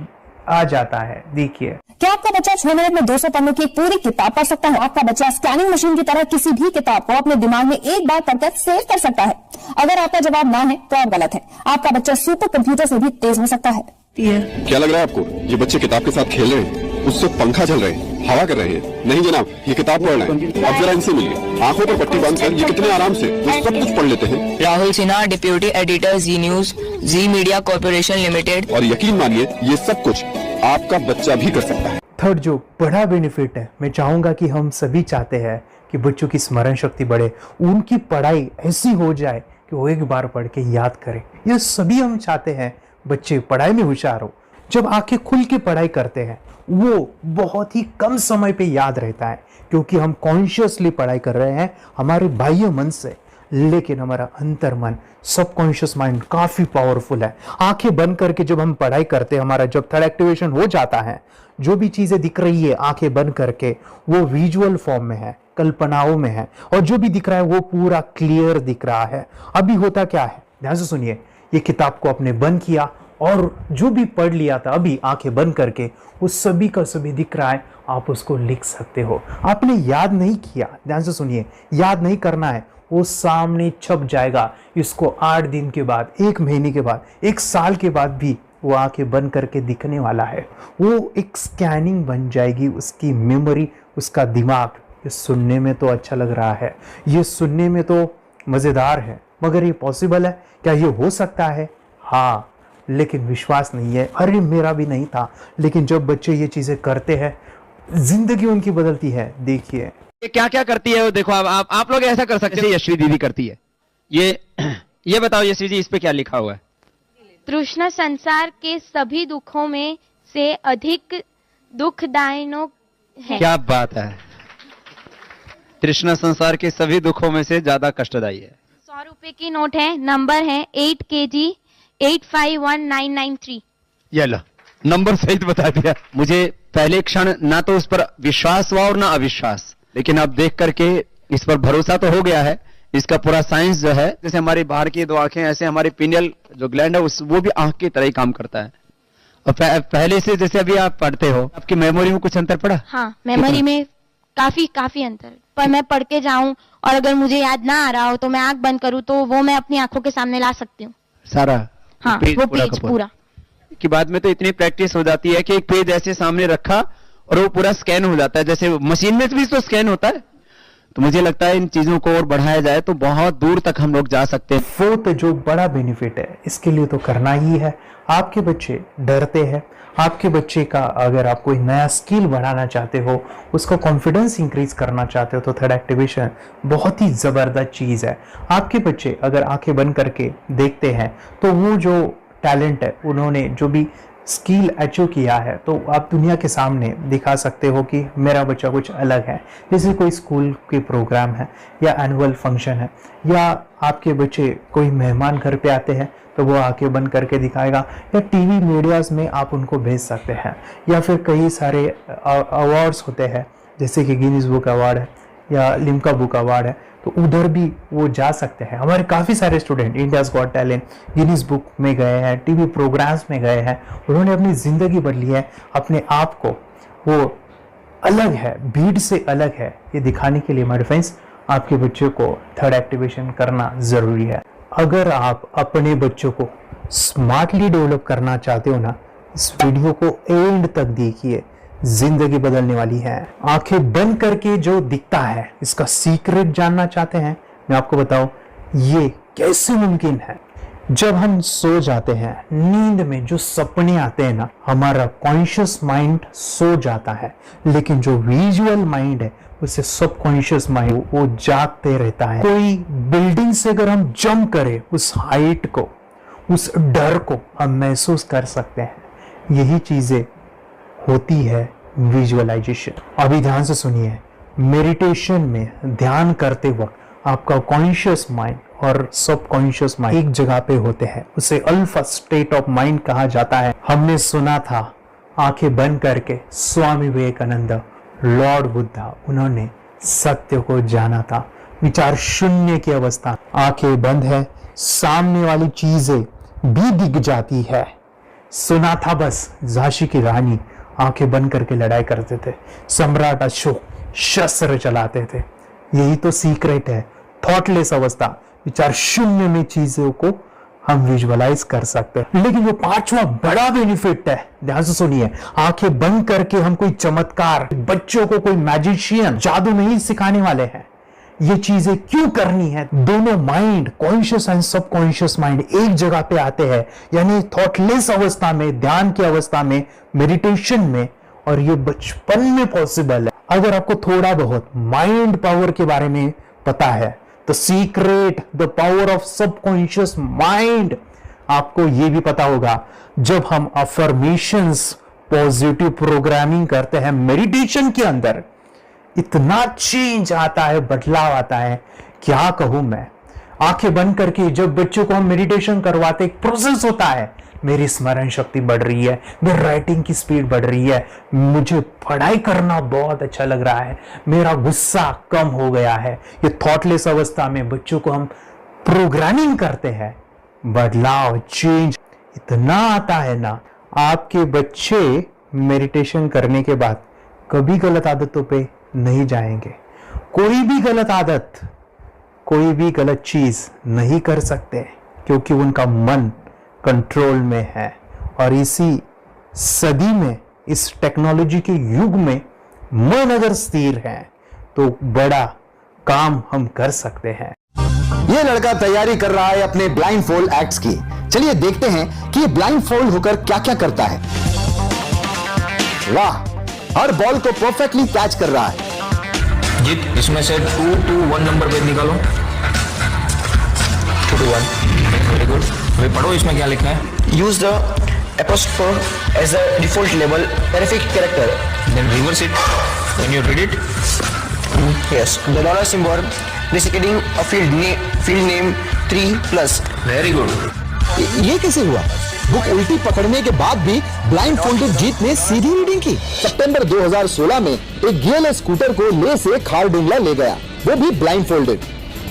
आ जाता है। देखिए, क्या आपका बच्चा 6 मिनट में 200 पन्नों की एक पूरी किताब पढ़ सकता है? आपका बच्चा स्कैनिंग मशीन की तरह किसी भी किताब को अपने दिमाग में एक बार पढ़कर सेव कर सकता है? अगर आपका जवाब ना है तो आप गलत है। आपका बच्चा सुपर कंप्यूटर से भी तेज हो सकता है। क्या लग रहा है आपको? ये बच्चे किताब के साथ खेल रहे हैं, उससे पंखा चल रहे हैं, हवा कर रहे हैं। नहीं जनाब, ये किताब पढ़ रहे हैं। अब जरा इनसे मिलिए। आंखों पर पट्टी बांधकर ये कितने आराम से वो सब कुछ पढ़ लेते हैं। राहुल सिन्हा, डिप्यूटी एडिटर, जी न्यूज, जी मीडिया कॉर्पोरेशन लिमिटेड। और यकीन मानिए ये सब कुछ आपका बच्चा भी कर सकता है। थर्ड जो बड़ा बेनिफिट है, मैं चाहूंगा कि हम सभी चाहते हैं कि बच्चों की स्मरण शक्ति बढ़े, उनकी पढ़ाई ऐसी हो जाए कि वो एक बार पढ़ के याद करें। ये सभी हम चाहते हैं बच्चे पढ़ाई में होशियार हो। जब आंखें खुल के पढ़ाई करते हैं वो बहुत ही कम समय पे याद रहता है, क्योंकि हम कॉन्शियसली पढ़ाई कर रहे हैं हमारे बाह्य मन से, लेकिन हमारा अंतर मन, सबकॉन्शियस माइंड काफी पावरफुल है। आंखें बंद करके जब हम पढ़ाई करते हैं, हमारा जब थर्ड एक्टिवेशन हो जाता है, जो भी चीजें दिख रही है आंखें बंद करके वो विजुअल फॉर्म में है, कल्पनाओं में है, और जो भी दिख रहा है वो पूरा क्लियर दिख रहा है। अभी होता क्या है, ध्यान से सुनिए, ये किताब को आपने बंद किया और जो भी पढ़ लिया था अभी आंखें बंद करके वो सभी का सभी दिख रहा है, आप उसको लिख सकते हो। आपने याद नहीं किया, ध्यान से सुनिए, याद नहीं करना है, वो सामने छप जाएगा। इसको 8 दिन के बाद, 1 महीने के बाद, 1 साल के बाद भी वो आंखें बंद करके दिखने वाला है। वो एक स्कैनिंग बन जाएगी, उसकी मेमोरी, उसका दिमाग। ये सुनने में तो अच्छा लग रहा है, ये सुनने में तो मजेदार है, मगर ये पॉसिबल है क्या? ये हो सकता है, हाँ, लेकिन विश्वास नहीं है। अरे मेरा भी नहीं था, लेकिन जब बच्चे ये चीजें करते हैं जिंदगी उनकी बदलती है। देखिए ये क्या क्या करती है वो देखो। आप लोग ऐसा कर सकते हैं, यशवी दीदी करती है। ये बताओ यशवी जी, इस पे क्या लिखा हुआ है? तृष्णा संसार के सभी दुखों में से अधिक दुखदायक है। क्या बात है, तृष्णा संसार के सभी दुखों में से ज्यादा कष्टदायी है। 100 रुपए की नोट है, नंबर है 8 kg 851993। ये लो, नंबर सहित बता दिया। मुझे पहले क्षण ना तो उस पर विश्वास हुआ और ना अविश्वास, लेकिन अब देख करके इस पर भरोसा तो हो गया है। इसका पूरा साइंस जो है, जैसे हमारी बाहर की 2 आंखें, ऐसे हमारी पिनियल जो ग्लैंड है वो भी आंख की तरह ही काम करता है। और पहले से जैसे अभी आप पढ़ते हो, आपकी मेमोरी में कुछ अंतर पड़ा? हाँ, मेमोरी में काफी अंतर। पर मैं पढ़ के जाऊं और अगर मुझे याद ना आ रहा हो तो मैं आंख बंद करूं तो वो मैं अपनी आंखों के सामने ला सकती हूँ सारा। हाँ, वो पेज पूरा कि बाद में तो इतनी प्रैक्टिस हो जाती है कि एक पेज ऐसे सामने रखा और वो पूरा स्कैन हो जाता है, जैसे मशीन में भी तो स्कैन होता है। तो मुझे लगता है इन चीजों को और बढ़ाया जाए तो बहुत दूर तक हम लोग जा सकते हैं। फोर्थ जो बड़ा बेनिफिट है, इसके लिए तो करना ही है। आपके बच्चे डरते हैं, आपके बच्चे का अगर आप कोई नया स्किल बढ़ाना चाहते हो, उसका कॉन्फिडेंस इंक्रीज करना चाहते हो, तो थर्ड एक्टिवेशन बहुत ही जबरदस्त चीज है। आपके बच्चे अगर आंखें बंद करके देखते हैं तो वो जो टैलेंट है, उन्होंने जो भी स्किल अचीव किया है, तो आप दुनिया के सामने दिखा सकते हो कि मेरा बच्चा कुछ अलग है। जैसे कोई स्कूल के प्रोग्राम है या एनुअल फंक्शन है, या आपके बच्चे कोई मेहमान घर पे आते हैं तो वो आंखें बंद करके दिखाएगा, या टीवी मीडियाज में आप उनको भेज सकते हैं, या फिर कई सारे अवार्ड्स होते हैं जैसे कि गिनीज बुक अवार्ड है या लिम्का बुक अवार्ड है, तो उधर भी वो जा सकते हैं। हमारे काफ़ी सारे student India's got talent, Guinness book में गए हैं, टीवी प्रोग्राम्स में गए हैं, उन्होंने अपनी ज़िंदगी बदली है, अपने आप को वो अलग है, भीड़ से अलग है, ये दिखाने के लिए माय फ्रेंड्स आपके बच्चों को थर्ड एक्टिवेशन करना ज़रूरी है। अगर आप अपने बच्चों को स्मार्टली डेवलप करना चाहते हो ना, इस वीडियो को एंड तक देखिए, जिंदगी बदलने वाली है। आंखें बंद करके जो दिखता है, इसका सीक्रेट जानना चाहते हैं? मैं आपको बताऊं ये कैसे मुमकिन है। जब हम सो जाते हैं, नींद में जो सपने आते हैं ना, हमारा कॉन्शियस माइंड सो जाता है, लेकिन जो विजुअल माइंड है, उसे सबकॉन्शियस माइंड वो जागते रहता है। कोई बिल्डिंग से अगर हम जंप करें, उस हाइट को, उस डर को हम महसूस कर सकते हैं। यही चीजें होती है विजुअलाइजेशन। अभी ध्यान से सुनिए, मेडिटेशन में ध्यान करते वक्त आपका कॉन्शियस माइंड और सबकॉन्शियस माइंड एक जगह पे होते हैं, उसे अल्फा स्टेट ऑफ माइंड कहा जाता है। हमने सुना था आंखें बंद करके स्वामी विवेकानंद, लॉर्ड बुद्धा, उन्होंने सत्य को जाना था। विचार शून्य की अवस्था, आंखें बंद है, सामने वाली चीजें भी दिख जाती है। सुना था बस झांसी की रानी आंखें बंद करके लड़ाई करते थे, सम्राट अशोक शस्त्र चलाते थे। यही तो सीक्रेट है, थॉटलेस अवस्था, विचार शून्य में चीजों को हम विजुअलाइज कर सकते हैं। लेकिन जो पांचवा बड़ा बेनिफिट है, ध्यान से सुनिए, आंखें बंद करके हम कोई चमत्कार, बच्चों को कोई मैजिशियन जादू नहीं सिखाने वाले हैं। ये चीजें क्यों करनी है? दोनों mind, conscious and subconscious mind एक जगह पे आते हैं, यानी थॉटलेस अवस्था में, ध्यान की अवस्था में, मेडिटेशन में, और ये बचपन में पॉसिबल है। अगर आपको थोड़ा बहुत माइंड पावर के बारे में पता है, the secret, the power of subconscious mind, आपको ये भी पता होगा जब हम अफर्मेशंस, पॉजिटिव प्रोग्रामिंग करते हैं मेडिटेशन के अंदर, इतना चेंज आता है, बदलाव आता है, क्या कहूं मैं। आंखें बंद करके जब बच्चों को हम मेडिटेशन करवाते, एक प्रोसेस होता है, मेरी स्मरण शक्ति बढ़ रही है, मेरी राइटिंग की स्पीड बढ़ रही है, मुझे पढ़ाई करना बहुत अच्छा लग रहा है, मेरा गुस्सा कम हो गया है। ये थॉटलेस अवस्था में बच्चों को हम प्रोग्रामिंग करते हैं, बदलाव, चेंज इतना आता है ना। आपके बच्चे मेडिटेशन करने के बाद कभी गलत आदतों पे नहीं जाएंगे। कोई भी गलत आदत, कोई भी गलत चीज नहीं कर सकते, क्योंकि उनका मन कंट्रोल में है। और इसी सदी में, इस टेक्नोलॉजी के युग में, मन अगर स्थिर है तो बड़ा काम हम कर सकते हैं। ये लड़का तैयारी कर रहा है अपने ब्लाइंड फोल्ड एक्ट्स की। चलिए देखते हैं कि ये ब्लाइंड फोल्ड होकर क्या क्या करता है। वाह, हर बॉल को परफेक्टली कैच कर रहा है। जीत, इसमें से 2 to 1 नंबर भेद निकालो। 2 to 1, वेरी गुड। अभी पढ़ो इसमें क्या लिखा है। Use the apostrophe as a default label terrific character, then reverse it when you read it. yes, the dollar symbol designating a field name 3+. Very good. ये कैसे हुआ? बुक उल्टी पकड़ने के बाद भी ब्लाइंड फोल्डेड जीत ने सीधी रीडिंग की। सितंबर 2016 में एक गियरलेस स्कूटर को ले से खारडुंगला ले गया, वो भी ब्लाइंड फोल्डेड।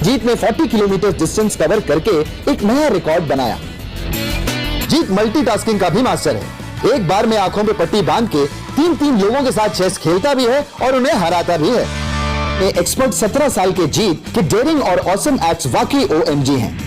जीत ने 40 किलोमीटर डिस्टेंस कवर करके एक नया रिकॉर्ड बनाया। जीत मल्टीटास्किंग का भी मास्टर है। एक बार में आंखों पे पट्टी बांध के 3 लोगों के साथ चेस खेलता भी है और उन्हें हराता भी है। एक्सपर्ट 17 साल के जीत के डेयरिंग और ऑसम एक्ट्स वाकई OMG हैं।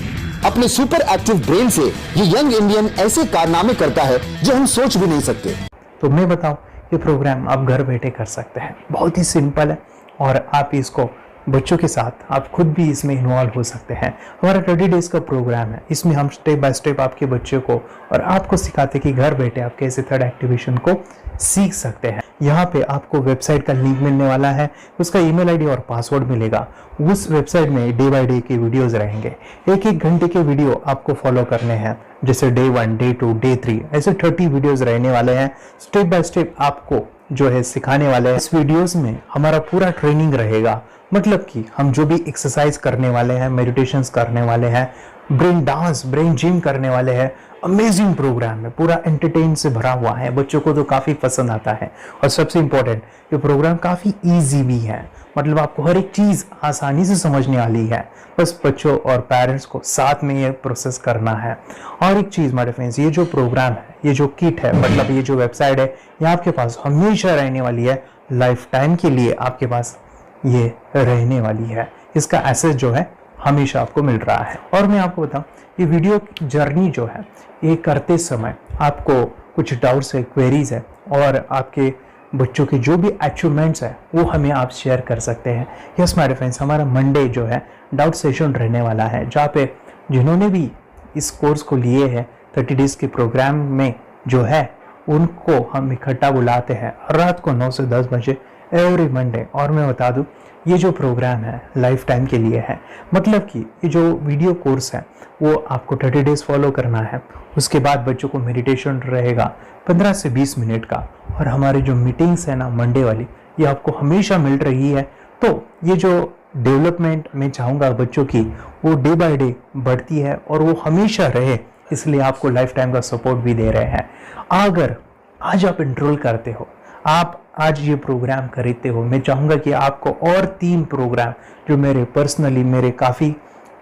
अपने सुपर एक्टिव ब्रेन से ये यंग इंडियन ऐसे कारनामे करता है जो हम सोच भी नहीं सकते। तो मैं बताऊं, ये प्रोग्राम आप घर बैठे कर सकते हैं, बहुत ही सिंपल है, और आप इसको बच्चों के साथ आप खुद भी इसमें इन्वॉल्व हो सकते हैं। हमारा 30 डेज का प्रोग्राम है, इसमें हम स्टेप बाय स्टेप आपके बच्चों को और आपको सिखाते हैं कि घर बैठे आप कैसे थर्ड एक्टिवेशन को सीख सकते हैं। यहाँ पे आपको वेबसाइट का लिंक मिलने वाला है, उसका ईमेल आईडी और पासवर्ड मिलेगा। उस वेबसाइट में डे बाय डे के वीडियोस रहेंगे, 1-1 घंटे के वीडियो आपको फॉलो करने हैं, जैसे डे 1, डे 2, डे 3, ऐसे 30 वीडियोस रहने वाले हैं। स्टेप बाय स्टेप आपको जो है सिखाने वाले हैं। इस वीडियोस में हमारा पूरा ट्रेनिंग रहेगा, मतलब कि हम जो भी एक्सरसाइज करने वाले हैं, मेडिटेशंस करने वाले हैं, ब्रेन डांस, ब्रेन जिम करने वाले हैं। अमेजिंग प्रोग्राम है, पूरा एंटरटेन से भरा हुआ है, बच्चों को तो काफ़ी पसंद आता है। और सबसे इम्पोर्टेंट, ये प्रोग्राम काफ़ी ईजी भी है, मतलब आपको हर एक चीज़ आसानी से समझने वाली है। बस बच्चों और पेरेंट्स को साथ में ये प्रोसेस करना है। और एक चीज़ माय फ्रेंड्स, ये जो प्रोग्राम है, ये जो किट है, मतलब ये जो वेबसाइट है, ये आपके पास हमेशा रहने वाली है, लाइफ टाइम के लिए आपके पास ये रहने वाली है। इसका एक्सेस जो है हमेशा आपको मिल रहा है। और मैं आपको बताऊं, ये वीडियो जर्नी जो है, ये करते समय आपको कुछ डाउट्स है, क्वेरीज है, और आपके बच्चों के जो भी अचीवमेंट्स है वो हमें आप शेयर कर सकते हैं। यस माय फ्रेंड्स, हमारा मंडे जो है डाउट सेशन रहने वाला है, जहाँ पे जिन्होंने भी इस कोर्स को लिए हैं 30 डेज के प्रोग्राम में जो है, उनको हम इकट्ठा बुलाते हैं रात को 9 से 10 बजे एवरी मंडे। और मैं बता दूं, ये जो प्रोग्राम है लाइफ टाइम के लिए है, मतलब कि ये जो वीडियो कोर्स है वो आपको 30 डेज फॉलो करना है। उसके बाद बच्चों को मेडिटेशन रहेगा 15 से 20 मिनट का, और हमारी जो मीटिंग्स है ना मंडे वाली, ये आपको हमेशा मिल रही है। तो ये जो डेवलपमेंट मैं चाहूँगा बच्चों की, वो डे बाय डे बढ़ती है और वो हमेशा रहे, इसलिए आपको लाइफ टाइम का सपोर्ट भी दे रहे हैं। अगर आज आप एनरोल करते हो, आप आज ये प्रोग्राम खरीदते हो, मैं चाहूँगा कि आपको और 3 प्रोग्राम जो मेरे पर्सनली मेरे काफ़ी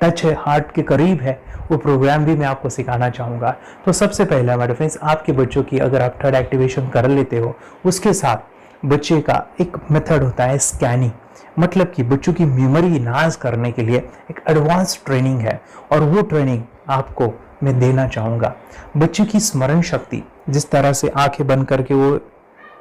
टच है, हार्ट के करीब है, वो प्रोग्राम भी मैं आपको सिखाना चाहूँगा। तो सबसे पहला हमारे फ्रेंड्स, आपके बच्चों की अगर आप थर्ड एक्टिवेशन कर लेते हो, उसके साथ बच्चे का एक मेथड होता है स्कैनिंग, मतलब कि बच्चों की मेमोरी इनहांस करने के लिए एक एडवांस ट्रेनिंग है, और वो ट्रेनिंग आपको मैं देना चाहूँगा। बच्चे की स्मरण शक्ति, जिस तरह से आंखें बंद करके वो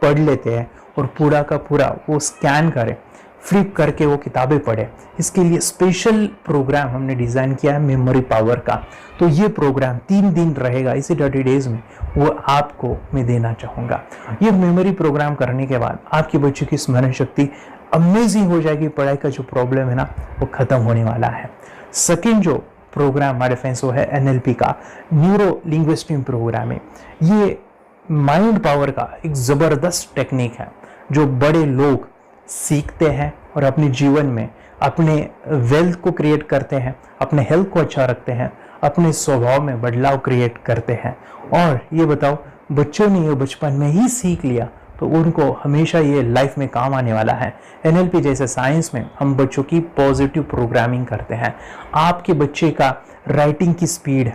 पढ़ लेते हैं और पूरा का पूरा वो स्कैन करें, फ्लिप करके वो किताबें पढ़े, इसके लिए स्पेशल प्रोग्राम हमने डिज़ाइन किया है मेमोरी पावर का। तो ये प्रोग्राम 3 दिन रहेगा, इसी 30 डेज में वो आपको मैं देना चाहूँगा। ये मेमोरी प्रोग्राम करने के बाद आपके बच्चों की स्मरण शक्ति अमेजिंग हो जाएगी। पढ़ाई का जो प्रॉब्लम है ना, वो ख़त्म होने वाला है। सेकेंड जो प्रोग्राम हमारे फ्रेंड्स वो है NLP का, न्यूरो लिंग्विस्टिक प्रोग्राम है। ये माइंड पावर का एक ज़बरदस्त टेक्निक है जो बड़े लोग सीखते हैं और अपने जीवन में अपने वेल्थ को क्रिएट करते हैं, अपने हेल्थ को अच्छा रखते हैं, अपने स्वभाव में बदलाव क्रिएट करते हैं। और ये बताओ, बच्चों ने ये बचपन में ही सीख लिया तो उनको हमेशा ये लाइफ में काम आने वाला है। NLP जैसे साइंस में हम बच्चों की पॉजिटिव प्रोग्रामिंग करते हैं। आपके बच्चे का राइटिंग की स्पीड,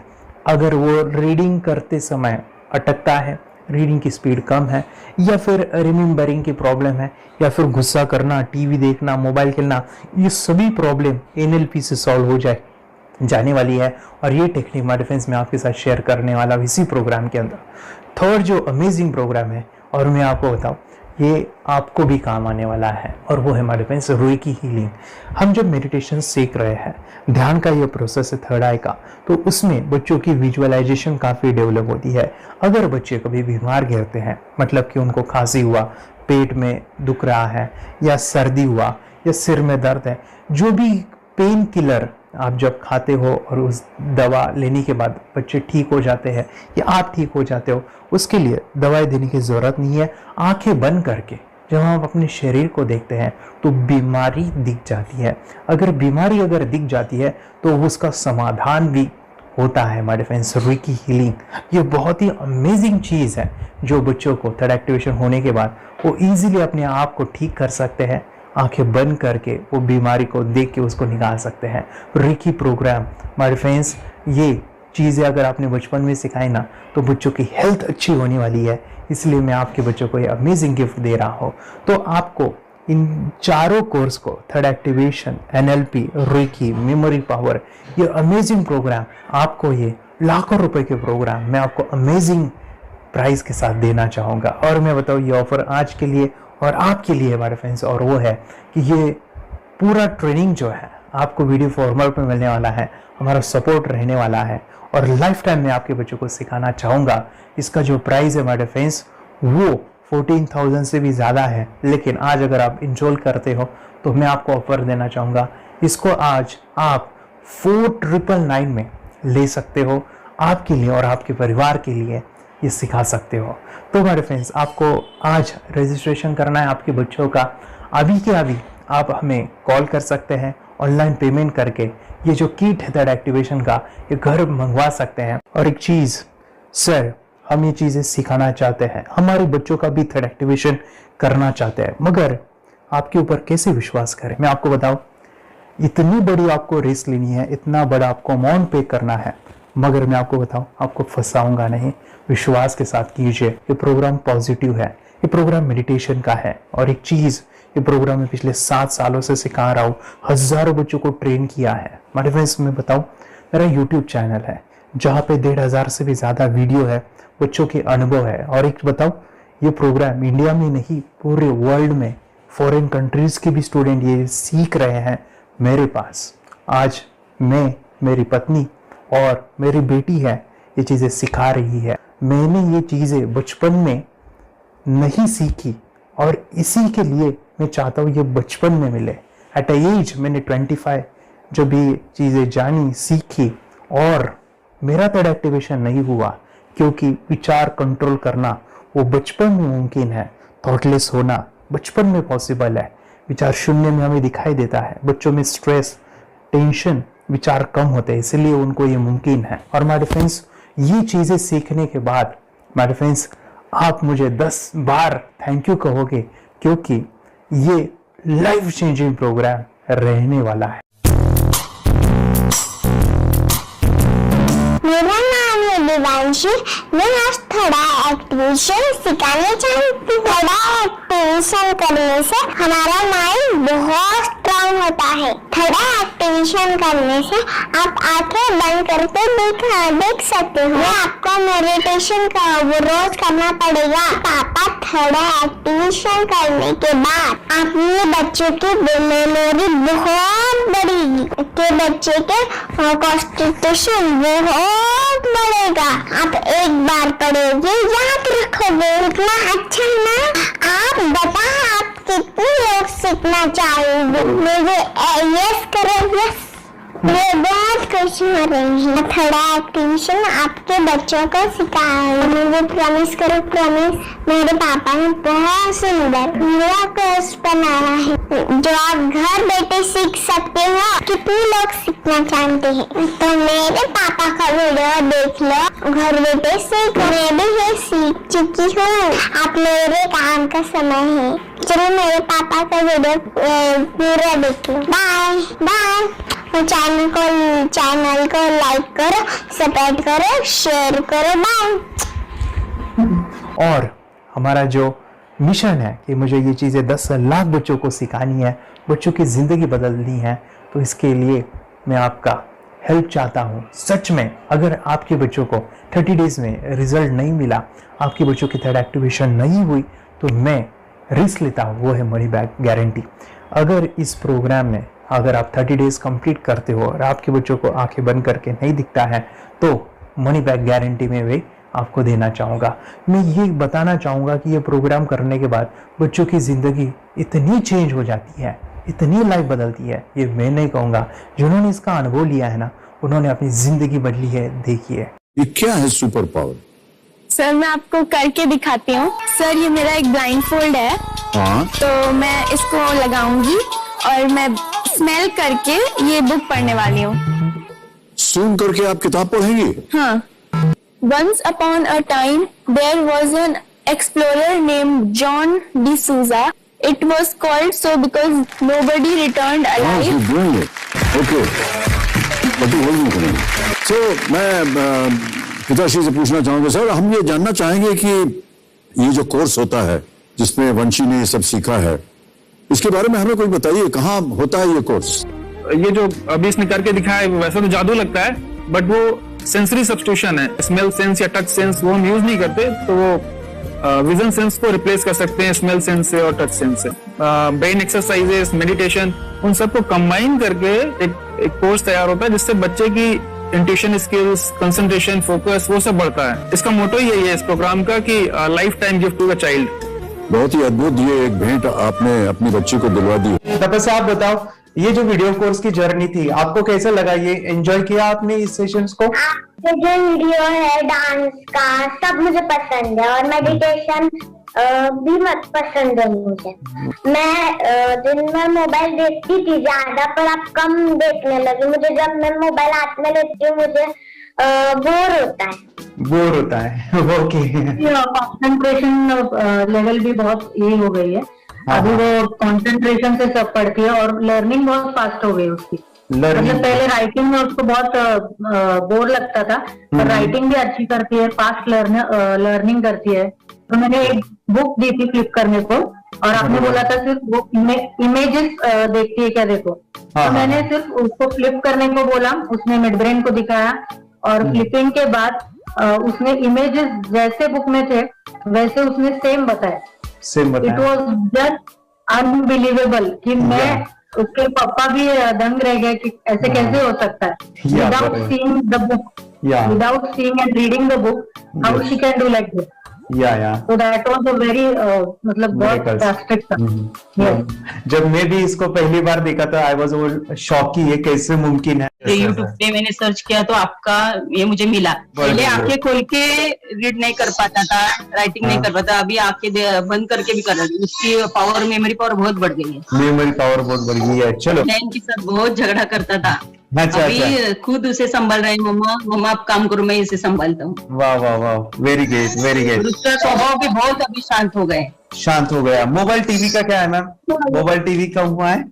अगर वो रीडिंग करते समय अटकता है, रीडिंग की स्पीड कम है, या फिर रिमेम्बरिंग की प्रॉब्लम है, या फिर गुस्सा करना, टीवी देखना, मोबाइल खेलना, ये सभी प्रॉब्लम NLP से सॉल्व हो जाने वाली है। और ये टेक्निक हमारे फ्रेंड्स में आपके साथ शेयर करने वाला इसी प्रोग्राम के अंदर। थर्ड जो अमेजिंग प्रोग्राम है, और मैं आपको बताऊं, ये आपको भी काम आने वाला है, और वो है हमारे फ्रेंड्स रेकी हीलिंग। हम जब मेडिटेशन सीख रहे हैं, ध्यान का ये प्रोसेस है थर्ड आई का, तो उसमें बच्चों की विजुअलाइजेशन काफ़ी डेवलप होती है। अगर बच्चे कभी बीमार गिरते हैं, मतलब कि उनको खांसी हुआ, पेट में दुख रहा है, या सर्दी हुआ, या सिर में दर्द है, जो भी पेन किलर आप जब खाते हो और उस दवा लेने के बाद बच्चे ठीक हो जाते हैं या आप ठीक हो जाते हो, उसके लिए दवाई देने की ज़रूरत नहीं है। आंखें बंद करके जब हम अपने शरीर को देखते हैं तो बीमारी दिख जाती है। अगर बीमारी दिख जाती है तो उसका समाधान भी होता है। हमारे फ्रेंड्स, रेकी हीलिंग ये बहुत ही अमेजिंग चीज़ है जो बच्चों को थर्ड एक्टिवेशन होने के बाद वो ईजिली अपने आप को ठीक कर सकते हैं। आंखें बंद करके वो बीमारी को देख के उसको निकाल सकते हैं। रेकी प्रोग्राम हमारे फ्रेंड्स, ये चीज़ें अगर आपने बचपन में सिखाई ना, तो बच्चों की हेल्थ अच्छी होने वाली है। इसलिए मैं आपके बच्चों को ये अमेजिंग गिफ्ट दे रहा हूँ। तो आपको इन चारों कोर्स को, third activation, NLP, reiki, memory power, ये अमेजिंग प्रोग्राम, आपको ये लाखों रुपए के प्रोग्राम मैं आपको अमेजिंग प्राइस के साथ देना चाहूँगा। और मैं बताऊँ, ये ऑफर आज के लिए और आपके लिए हमारे फ्रेंड्स, और वो है कि ये पूरा ट्रेनिंग जो है आपको वीडियो फॉर्मेट में मिलने वाला है, हमारा सपोर्ट रहने वाला है, और लाइफ टाइम में आपके बच्चों को सिखाना चाहूँगा। इसका जो प्राइस है हमारे फ्रेंड्स, वो 14,000 से भी ज़्यादा है। लेकिन आज अगर आप इंस्टॉल करते हो तो मैं आपको ऑफर देना चाहूँगा, इसको आज आप 4,999 में ले सकते हो। आपके लिए और आपके परिवार के लिए ये सिखा सकते हो। तो हमारे फ्रेंड्स, आपको आज रजिस्ट्रेशन करना है आपके बच्चों का। अभी के अभी आप हमें कॉल कर सकते हैं, ऑनलाइन पेमेंट करके ये जो किट है थर्ड एक्टिवेशन का, ये घर मंगवा सकते हैं। और एक चीज़ सर, हम ये चीज़ें सिखाना चाहते हैं, हमारे बच्चों का भी थर्ड एक्टिवेशन करना चाहते हैं, मगर आपके ऊपर कैसे विश्वास करें? मैं आपको बताऊं, इतनी बड़ी आपको रिस्क लेनी है, इतना बड़ा आपको अमाउंट पे करना है, मगर मैं आपको बताऊं, आपको फंसाऊंगा नहीं। विश्वास के साथ कीजिए। ये प्रोग्राम पॉजिटिव है, ये प्रोग्राम मेडिटेशन का है। और एक चीज़, ये प्रोग्राम में पिछले 7 सालों से सिखा रहा हूँ, हज़ारों बच्चों को ट्रेन किया है। हमारे फ्रेंड्स, मैं बताऊं, मेरा यूट्यूब चैनल है जहाँ पे 1,500 से भी ज़्यादा वीडियो है, बच्चों के अनुभव है। और एक बताऊं, ये प्रोग्राम इंडिया में नहीं, पूरे वर्ल्ड में फॉरेन कंट्रीज़ के भी स्टूडेंट ये सीख रहे हैं मेरे पास। आज मैं, मेरी पत्नी और मेरी बेटी है, ये चीज़ें सिखा रही है। मैंने ये चीज़ें बचपन में नहीं सीखी और इसी के लिए मैं चाहता हूँ ये बचपन में मिले। एट अ एज मैंने 25 जब ये चीज़ें जानी, सीखी, और मेरा थर्ड एक्टिवेशन नहीं हुआ क्योंकि विचार कंट्रोल करना वो बचपन में मुमकिन है। थॉटलेस होना बचपन में पॉसिबल है। विचार शून्य में हमें दिखाई देता है। बच्चों में स्ट्रेस, टेंशन, विचार कम होते हैं, इसलिए उनको ये मुमकिन है। और हमारे फ्रेंड्स, ये चीज़ें सीखने के बाद हमारे फ्रेंड्स, आप मुझे 10 बार थैंक यू कहोगे, क्योंकि ये लाइफ चेंजिंग प्रोग्राम रहने वाला है। मेरा नाम है दिवांशी। मैं आज थोड़ा एक्टिवेशन सिखाना चाहती हूँ। थोड़ा एक्टिवेशन करने से हमारा माइंड बहुत स्ट्रांग होता है। थोड़ा एक्टिवेशन मेडिटेशन करने से आप आंखें बंद करके देख सकते हो। आपको मेडिटेशन का वो रोज करना पड़ेगा। पापा थोड़ा एक्टिवेशन करने के बाद अपने बच्चों की मेमोरी बहुत बढ़ेगी, के बच्चे के कॉन्स्टिट्यूशन बहुत बढ़ेगा। आप एक बार पढ़ोगे याद रखोगे, इतना अच्छा है ना। आप बता आप कितने लोग सीखना चाहेंगे? मुझे यस करो, यस। मैं बहुत खुश हो रही हूँ। थोड़ा एक्टिवेशन आपके बच्चों को सिखाऊंगी। मुझे प्रॉमिस करो, प्रॉमिस। मेरे पापा ने बहुत सुंदर मेरा कोर्स बनाया है जो आप घर बैठे सीख सकते हो। कितने लोग सीखना चाहते हैं तो मेरे पापा का वीडियो देख लो, घर बैठे सीख। मैं भी ये सीख चुकी हूँ। आप मेरे काम का समय है। चलो मेरे पापा का वीडियो पूरा देख लो। Bye bye. चैनल को लाइक करो, सब्सक्राइब करो, शेयर करो। बाय। और हमारा जो मिशन है कि मुझे ये चीज़ें 10 लाख बच्चों को सिखानी है, बच्चों की ज़िंदगी बदलनी है, तो इसके लिए मैं आपका हेल्प चाहता हूँ। सच में अगर आपके बच्चों को 30 डेज में रिजल्ट नहीं मिला, आपके बच्चों की थर्ड एक्टिवेशन नहीं हुई, तो मैं रिस्क लेता हूँ, वो है मनी बैक गारंटी। अगर इस प्रोग्राम में अगर आप 30 डेज कंप्लीट करते हो और आपके बच्चों को आंखें बंद करके नहीं दिखता है, तो मनी बैक गारंटी में भी आपको देना चाहूँगा। मैं ये बताना चाहूँगा कि ये प्रोग्राम करने के बाद बच्चों की ज़िंदगी इतनी चेंज हो जाती है, इतनी लाइफ बदलती है, ये मैं नहीं कहूँगा। जिन्होंने इसका अनुभव लिया है ना, उन्होंने अपनी ज़िंदगी बदली है। देखिए ये क्या है सुपर पावर? सर मैं आपको करके दिखाती हूँ। सर ये मेरा एक ब्लाइंड फोल्ड है, हाँ, तो मैं इसको लगाऊंगी और मैं स्मेल करके ये बुक पढ़ने वाली हूँ। सूंघ करके आप किताब पढ़ेंगी? हाँ। Once upon a time, there was an explorer named John D'Souza. It was called so because nobody returned alive. Okay, तो मैं पिताश्री से पूछना चाहूंगा सर, हम ये जानना चाहेंगे कि ये जो कोर्स होता है जिसमें वंशी ने ये सब सीखा है, इसके बारे में हमें कोई बताइए, कहाँ होता है ये कोर्स? ये जो अभी इसने करके दिखाया है वैसा तो जादू लगता है, बट वो सेंसरी सब्स्टिट्यूशन है। स्मेल सेंस या टच सेंस वो हम यूज नहीं करते, तो वो विजन सेंस को रिप्लेस कर सकते हैं स्मेल सेंस से और टच सेंस से। ब्रेन एक्सरसाइजेस, मेडिटेशन, उन सबको कंबाइन करके एक कोर्स तैयार होता है जिससे बच्चे की इंट्यूशन स्किल्स, कंसंट्रेशन, फोकस वो सब बढ़ता है। इसका मोटो ही यही है इस प्रोग्राम का कि lifetime gift to the child. बहुत ही अद्भुत ये एक भेंट आपने अपनी बच्ची को दिलवा दी। तपस्या, आप बताओ, ये जो वीडियो कोर्स की जर्नी थी आपको कैसा लगा? ये एंजॉय किया आपने इस सेशंस को? आपके जो वीडियो है डांस का सब मुझे पसंद है और मेडिटेशन भी मत पसंद है मुझे। मैं दिन में मोबाइल देखती थी ज्यादा, पर अब कम देखने लगी। मुझे जब मैं मोबाइल हाथ में लेती हूँ मुझे बोर होता है। ओके। कंसंट्रेशन लेवल भी बहुत ये हो गई है। अभी वो कंसंट्रेशन से सब पढ़ती है और लर्निंग बहुत फास्ट हो गई उसकी। मतलब पहले राइटिंग में उसको बहुत बोर लगता था, पर राइटिंग भी अच्छी करती है, फास्ट लर्निंग करती है। तो मैंने एक बुक दी थी फ्लिप करने को और आपने बोला था सिर्फ वो इमेजेस देखती है क्या, देखो। तो मैंने सिर्फ उसको फ्लिप करने को बोला, उसने मिड ब्रेन को दिखाया और फ्लिपिंग के बाद उसने इमेजेस जैसे बुक में थे वैसे उसने सेम बताया। इट वॉज जस्ट अनबिलीवेबल कि मैं उसके पापा भी दंग रह गए कि ऐसे कैसे हो सकता है। Without seeing the book, without seeing and reading the book, how she can do like this. So that was a very मतलब बहुत drastic था। जब मैं भी इसको पहली बार देखा था आई वाज शॉक कि ये कैसे मुमकिन है। यूट्यूब पे मैंने सर्च किया तो आपका ये मुझे मिला। पहले आंखें खोल के रीड नहीं कर पाता था, राइटिंग नहीं कर पाता, अभी आंखें बंद करके भी कर रही। उसकी पावर, मेमोरी पावर बहुत बढ़ गई है। मेमोरी पावर बहुत बढ़ गई है। चलो, बहन के साथ बहुत झगड़ा करता था, अच्छा, अभी खुद उसे संभाल रहे हैं। मम्मा आप काम करो, मैं इसे संभालता हूँ। वाह वाह वाह, वेरी ग्रेट वेरी ग्रेट। उसका स्वभाव भी बहुत अभी शांत हो गए। शांत हो गया। मोबाइल टीवी का क्या है मैम? मोबाइल टीवी कब हुआ है?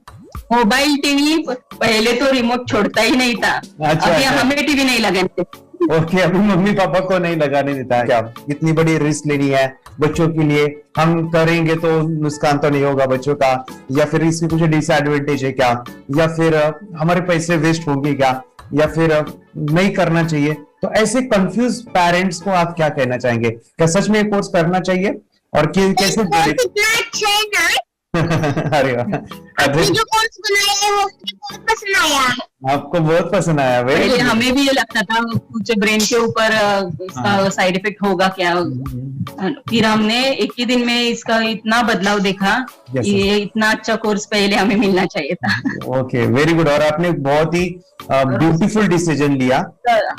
मोबाइल टीवी पहले तो रिमोट छोड़ता ही नहीं था। अच्छा, अभी हमें टीवी नहीं लगाने ओके, अभी मम्मी पापा को नहीं लगाने देता है क्या? इतनी बड़ी रिस्क लेनी है बच्चों के लिए, हम करेंगे तो नुकसान तो नहीं होगा बच्चों का, या फिर इसमें कुछ डिसएडवांटेज है क्या, या फिर हमारे पैसे वेस्ट होंगे क्या, या फिर नहीं करना चाहिए? तो ऐसे कंफ्यूज पेरेंट्स को आप क्या कहना चाहेंगे? क्या सच में ये कोर्स करना चाहिए और कैसे कितना अच्छा है ना। अरे वाह, आपने जो कोर्स बनाया है वो मुझे बहुत पसंद आया। आपको बहुत पसंद आया? पहले हमें भी ये लगता था कुछ ब्रेन के ऊपर इसका साइड इफेक्ट होगा क्या, फिर हमने एक ही दिन में इसका इतना बदलाव देखा कि ये इतना अच्छा कोर्स पहले हमें मिलना चाहिए था। Okay, very good. और आपने बहुत ही ब्यूटीफुल डिसीजन लिया।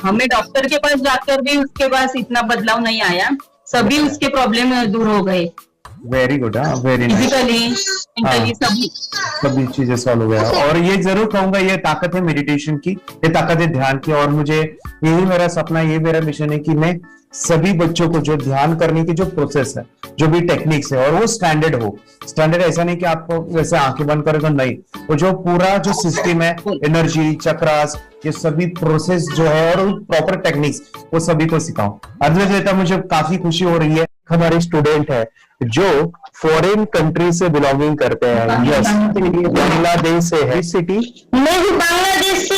हमें डॉक्टर के पास जाकर भी उसके पास इतना बदलाव नहीं आया, सभी उसके प्रॉब्लम दूर हो गए। Very good, very nice. Physically, mentally सभी चीजें सॉल्व हो गया। और ये जरूर कहूंगा, ये ताकत है मेडिटेशन की, ये ताकत है ध्यान की। और मुझे यही मेरा सपना, ये मेरा मिशन है कि मैं सभी बच्चों को जो ध्यान करने की जो प्रोसेस है, जो भी टेक्निक्स है, और वो स्टैंडर्ड हो। स्टैंडर्ड ऐसा नहीं कि आपको वैसे आंखें बंद करेगा, नहीं, वो जो पूरा जो सिस्टम है, एनर्जी, चक्रास, ये सभी प्रोसेस जो है और प्रॉपर टेक्निक्स, वो सभी को सिखाऊं। अद्वैत, मुझे काफी खुशी हो रही है। हमारे स्टूडेंट है जो फॉरेन कंट्री से बिलोंगिंग करते हैं। यस, बांग्लादेश से है। सिटी मैं भी बांग्लादेश से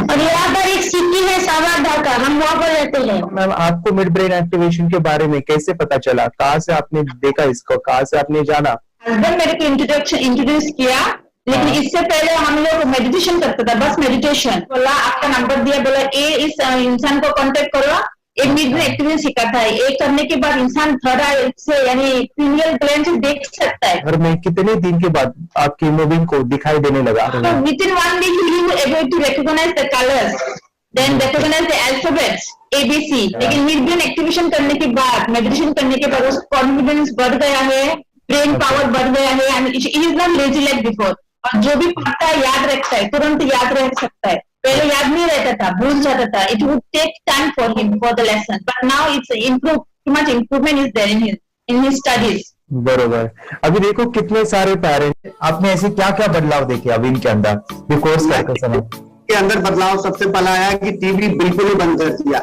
और यहाँ पर एक सिटी है सावारढाका, हम वहाँ पर रहते हैं। मैम, आपको मिड ब्रेन एक्टिवेशन के बारे में कैसे पता चला? कहाँ से आपने देखा इसको, कहाँ से आपने जाना? हस्बैंड मेरे को इंट्रोड्यूस किया, लेकिन इससे पहले हम लोग मेडिटेशन करते थे, बस मेडिटेशन। बोला आपका नंबर दिया, बोला ये इस इंसान को कांटेक्ट करो, एक मिड ब्रेन एक्टिवेशन सिखाता है। एक करने के बाद इंसान थर्ड आई से यानी पिनियल ग्लैंड से देख सकता है। घर में कितने दिन के बाद आपकी मूविंग को दिखाई देने लगा? So within 1 week he was able to recognize the colors, then recognize the alphabets ABC। लेकिन मिड ब्रेन एक्टिवेशन करने के बाद, मेडिटेशन करने के बाद उसका कॉन्फिडेंस बढ़ गया है, ब्रेन पावर बढ़ गया है, and he is not lazy like before. और जो भी पढ़ता है याद रखता है, तुरंत याद रख सकता है। पहले याद नहीं रहता था, भूल जाता था। It would take time for him for the lesson, but now it's improve, too much improvement is there in his studies. बरोबर। अभी देखो कितने सारे पेरेंट्स, आपने ऐसे क्या क्या बदलाव देखे अभी इनके अंदर ये कोर्स करते समय? के अंदर बदलाव सबसे पहला आया कि टीवी बिल्कुल ही बंद कर दिया।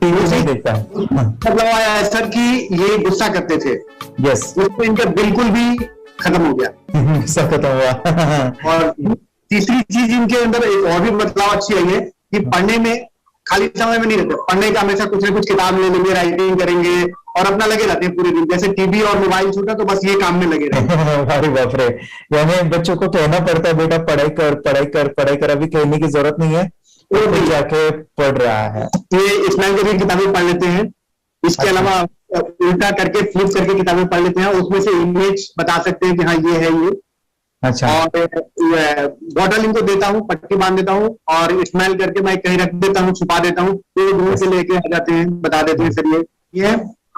टीवी नहीं देखता है। बदलाव आया सर कि ये गुस्सा करते थे। यस, उसको इनका बिल्कुल भी खत्म हो गया। सब खत्म हुआ। और तीसरी चीज इनके अंदर एक और भी बदलाव अच्छी आई है कि पढ़ने में खाली समय में नहीं रहते, पढ़ने का हमेशा कुछ ना कुछ किताब ले लेंगे, राइटिंग करेंगे और अपना लगे रहते हैं पूरे दिन। जैसे टीवी और मोबाइल छूटा तो बस ये काम में लगे रहते हैं। अरे बाप रे, यानी बच्चों को कहना पड़ता है बेटा पढ़ाई कर, पढ़ाई कर, पढ़ाई कर। अभी कहने की जरूरत नहीं है, वो भी जाके पढ़ रहा है। ये स्मैल करके किताबें पढ़ लेते हैं। इसके अलावा उल्टा करके, फ्लिप करके किताबें पढ़ लेते हैं, उसमें से इमेज बता सकते हैं कि हाँ ये है ये। अच्छा। और बॉटल इनको देता हूँ, पट्टी बांध देता हूँ और स्मेल करके मैं कहीं रख देता हूँ, छुपा देता हूँ, तो दूर से लेके आ जाते हैं, बता देते हैं सर ये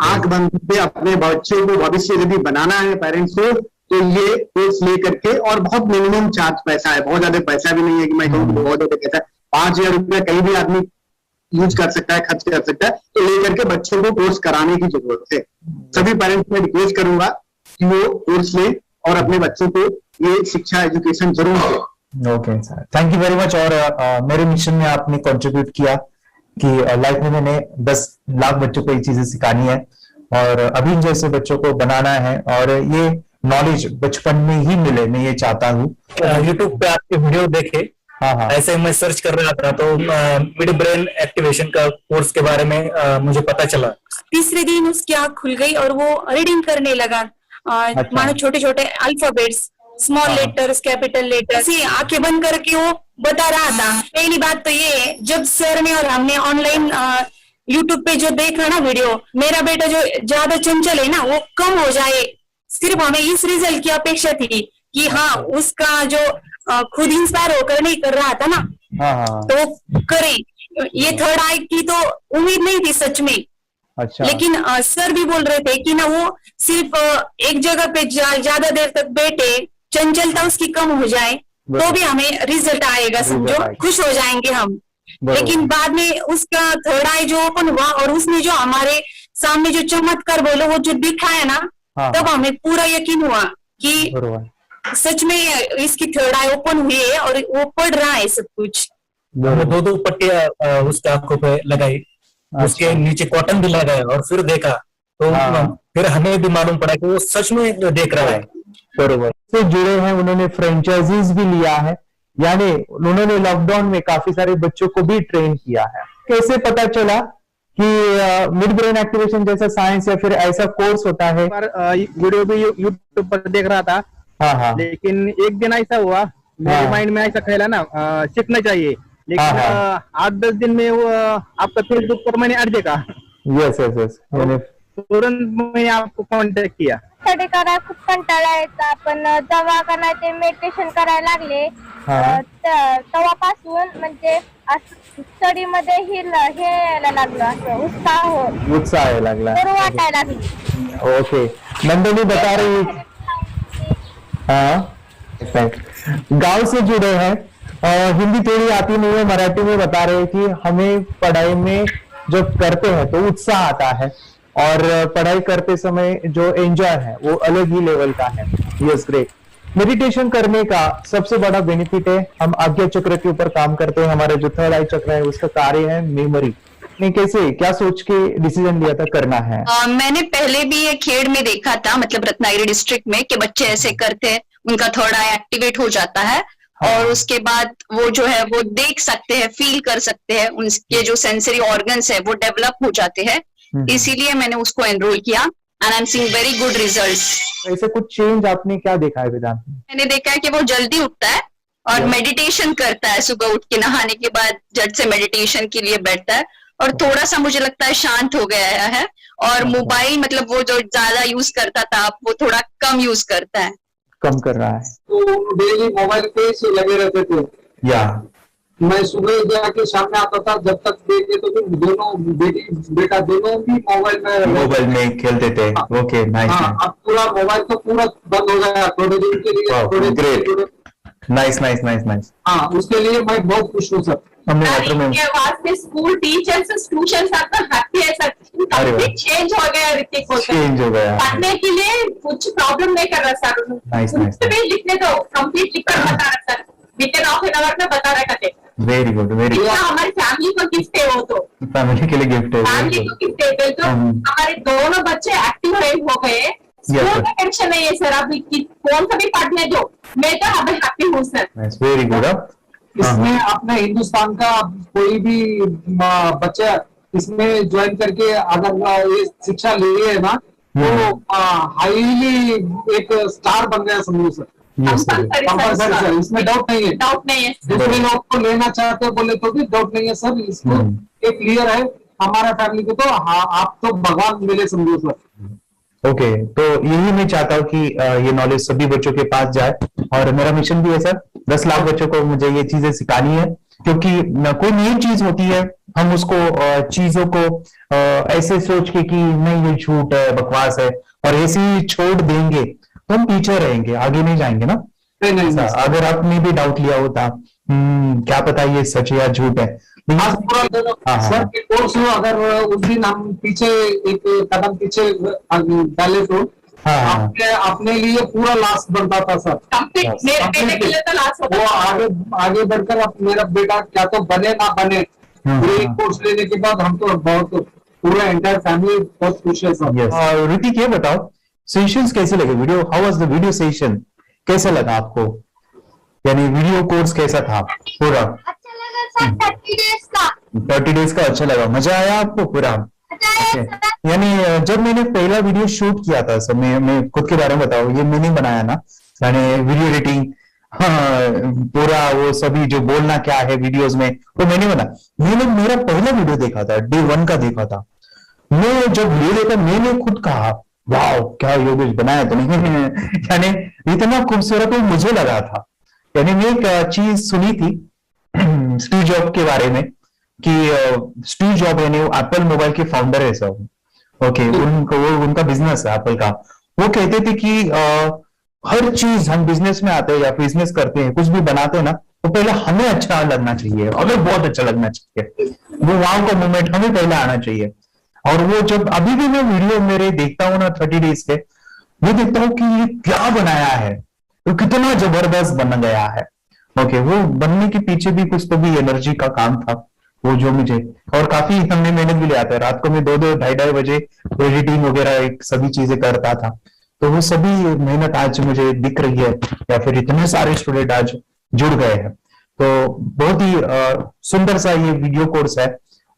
आंख बंद करके अपने बच्चे को भविष्य यदि बनाना है पेरेंट्स को, तो ये कोर्स ले करके। और बहुत मिनिमम चार्ज पैसा है, बहुत ज्यादा पैसा भी नहीं है कि मैं कहूँ बहुत ज्यादा पैसा है। 5,000 रुपया कहीं भी आदमी यूज कर सकता है, खर्च कर सकता है। तो लेकर के बच्चों को कोर्स कराने की जरूरत है। सभी पेरेंट्स में रिक्वेस्ट करूंगा कि वो कोर्स ले और अपने बच्चों को ये शिक्षा, एजुकेशन जरूर दे। Okay sir, thank you very much. और मेरे मिशन में आपने कंट्रीब्यूट किया कि लाइफ में मैंने 10 लाख बच्चों को ये चीजें सिखानी है और अभी जैसे बच्चों को बनाना है, और ये नॉलेज बचपन में ही मिले, मैं ये चाहता हूँ। यूट्यूब पे आपके वीडियो देखे, हाँ, ऐसे मैं सर्च कर रहा था तो मिड ब्रेन एक्टिवेशन का कोर्स के बारे में मुझे पता चला। तीसरे दिन उसकी आंख खुल गई और वो रीडिंग करने लगा। मानो छोटे छोटे alphabets, small letters, capital letters, आंखें बंद करके वो बता रहा था। पहली बात तो ये, जब सर ने और हमने ऑनलाइन यूट्यूब पे जो देखा ना वीडियो, मेरा बेटा जो ज्यादा चंचल है ना वो कम हो जाए, सिर्फ हमें इस रिजल्ट की अपेक्षा थी कि हाँ उसका जो खुद इंस्पायर होकर नहीं कर रहा था ना, तो करे। ये थर्ड आई की तो उम्मीद नहीं थी सच में। अच्छा। लेकिन सर भी बोल रहे थे कि ना वो सिर्फ एक जगह पे ज्यादा देर तक बैठे, चंचलता उसकी कम हो जाए तो भी हमें रिजल्ट आएगा, समझो, खुश हो जाएंगे हम। लेकिन बाद में उसका थर्ड आई जो ओपन हुआ और उसने जो हमारे सामने जो चमत्कार बोलो वो जो दिखाया ना, तब हमें पूरा यकीन हुआ कि सच में इसकी थर्ड आई ओपन हुई है और वो पढ़ रहा है सब कुछ। हमने 2-2 पट्टियां उसके आंखों पे लगाई, उसके नीचे कॉटन भी लगाया और फिर देखा तो फिर हमें भी मालूम पड़ा कि वो सच में देख रहा है। बरोबर से जुड़े हैं, उन्होंने फ्रेंचाइजीज भी लिया है, यानी उन्होंने लॉकडाउन में काफी सारे बच्चों को भी ट्रेन किया है। कैसे पता चला कि मिड ब्रेन एक्टिवेशन जैसा साइंस या फिर ऐसा कोर्स होता है? वीडियो भी यूट्यूब पर देख रहा था। हाँ। लेकिन एक दिन ऐसा हुआ मेरे माइंड में ऐसा ख्याल है ना सीखना चाहिए, लेकिन 8-10 दिन में वो आपका फेसबुक पर मैंने ऐड देखा। यस तुरंत मैंने आपको कॉन्टॅक्ट किया। स्टडी करायला खूप कंटाळा यायचा, पण जेव्हा का नाही ते मेडिटेशन करायला लागले तेव्हापासून म्हणजे स्टडी मध्ये हे यायला लागलं, असं उत्साह यायला लागला, बरं वाटायला लागली। ओके, नंदिनी बता रही गांव से जुड़े हैं, हिंदी थोड़ी आती नहीं है, मराठी में बता रहे हैं कि हमें पढ़ाई में जब करते हैं तो उत्साह आता है और पढ़ाई करते समय जो एंजॉय है वो अलग ही लेवल का है। Yes, great. मेडिटेशन करने का सबसे बड़ा बेनिफिट है, हम आज्ञा चक्र के ऊपर काम करते हैं, हमारा जो थर्ड आई चक्र है उसका कार्य है मेमोरी। नहीं, कैसे क्या सोच के डिसीजन लिया था करना है? मैंने पहले भी ये खेड़ में देखा था, मतलब रत्नागिरी डिस्ट्रिक्ट में, कि बच्चे ऐसे करते हैं, उनका थर्ड आई एक्टिवेट हो जाता है और उसके बाद वो जो है वो देख सकते हैं, फील कर सकते हैं, उनके जो सेंसरी ऑर्गन्स है वो डेवलप हो जाते हैं। इसीलिए मैंने उसको एनरोल किया and I am seeing very good results. ऐसे कुछ चेंज आपने क्या देखा है वेदांत? मैंने देखा है कि वो जल्दी उठता है और मेडिटेशन करता है, सुबह उठ के नहाने के बाद झट से मेडिटेशन के लिए बैठता है और थोड़ा सा मुझे लगता है शांत हो गया है और मोबाइल मतलब वो जो ज्यादा यूज करता था वो थोड़ा कम यूज करता है, कम कर रहा है। तो डेली मोबाइल पे ही लगे रहते थे। या मैं सुबह जाके शाम में आता था, जब तक देखे तो फिर दोनों बेटा दोनों भी मोबाइल में खेलते थे। Okay, nice. अब पूरा मोबाइल तो पूरा बंद हो गया थोड़े दिन के लिए। Great, nice. हाँ, उसके लिए मैं बहुत खुश हूँ सर। हमने वाटर में वास्ते स्कूल टीचर्स स्टूडेंट्स आपका हैप्पी है सर, कंप्लीट चेंज हो गया ऋतिक को, चेंज हो गया, पढ़ने के लिए कुछ प्रॉब्लम नहीं कर रहा सर। नाइस। लिखने दो, कंप्लीट लिखकर बता रहा sir, with in half an hour में बता रहा कहते। Very good, very good. हमारी फैमिली को गिफ्ट है, वो तो फैमिली के लिए गिफ्ट है, फैमिली को गिफ्ट है। तो हमारे दोनों बच्चे एक्टिव हो गए, स्कूल का टेंशन नहीं है सर, अभी कौन सा भी पढ़ने दो, मैं तो अभी हैप्पी हूँ सर। Very good. इसमें अपने हिंदुस्तान का कोई भी बच्चा इसमें ज्वाइन करके अगर ये शिक्षा ले है ना तो हाईली एक स्टार बन गया समझो सर। कंपल्सरी सर, इसमें डाउट नहीं है। दूसरे लोग को लेना चाहते हो बोले तो भी डाउट नहीं है सर, इसको एक क्लियर है हमारा फैमिली को, तो आप तो भगवान मिले समझो सर। ओके, तो यही मैं चाहता हूँ कि ये नॉलेज सभी बच्चों के पास जाए और मेरा मिशन भी है सर, 10 लाख बच्चों को मुझे ये चीजें सिखानी है, क्योंकि कोई नई चीज होती है हम उसको चीजों को ऐसे सोच के कि नहीं ये झूठ है, बकवास है और ऐसे ही छोड़ देंगे तो हम पीछे रहेंगे, आगे नहीं जाएंगे ना। नहीं। अगर आपने भी डाउट लिया होता क्या पता ये सच या झूठ है, सर के कोर्स हो, अगर उस दिन हम पीछे एक कदम पीछे डाले तो अपने लिए पूरा लास्ट बनता था सर। मेरे बेटे के लिए तो लास्ट होता वो आगे बढ़कर अब मेरा बेटा क्या तो बने ना बने, पूरे कोर्स लेने के बाद हम तो बहुत पूरा एंटायर फैमिली बहुत खुश है सर। ऋतिक ये बताओ सेशंस कैसे लगे, video how was the video session, कैसा लगा आपको, यानी वीडियो कोर्स कैसा था पूरा? अच्छा लगा सर, 30 डेज का अच्छा लगा, मजा आया आपको पूरा? यानी जब मैंने पहला वीडियो शूट किया था सर, मैं खुद के बारे में बताओ, ये मैंने बनाया ना, यानी वीडियो एडिटिंग, पूरा वो सभी जो बोलना क्या है वीडियोस में वो मैंने बना। मैंने मेरा पहला वीडियो देखा था, डे 1 का देखा था, मैं जब वीडियो देखा मैंने खुद कहा वाह क्या योगेश बनाया तो नहीं यानी इतना खूबसूरत मुझे लगा था। यानी मैं एक चीज सुनी थी स्टीव जॉब के बारे में कि स्टीव जॉब यानी वो एप्पल मोबाइल के फाउंडर है सब, ओके, उनका बिजनेस है एप्पल का। वो कहते थे कि हर चीज हम बिजनेस में आते हैं या बिजनेस करते हैं, कुछ भी बनाते हैं ना, तो पहले हमें अच्छा लगना चाहिए, हमें बहुत अच्छा लगना चाहिए, वो वाव का मोमेंट हमें पहले आना चाहिए। और वो जब अभी भी मैं वीडियो मेरे देखता हूँ ना 30 डेज के, वो देखता हूँ कि ये क्या बनाया है, तो कितना जबरदस्त बन गया है। ओके, वो बनने के पीछे भी कुछ तो भी एनर्जी का काम था वो, जो मुझे और काफी हमने मेहनत भी लिया था। रात को मैं 2-2 ढाई बजे एडिटिंग वगैरह सब चीजें करता था। तो वो सभी मेहनत आज मुझे दिख रही है, या फिर इतने सारे स्टूडेंट आज जुड़ गए हैं। तो बहुत ही सुंदर सा ये वीडियो कोर्स है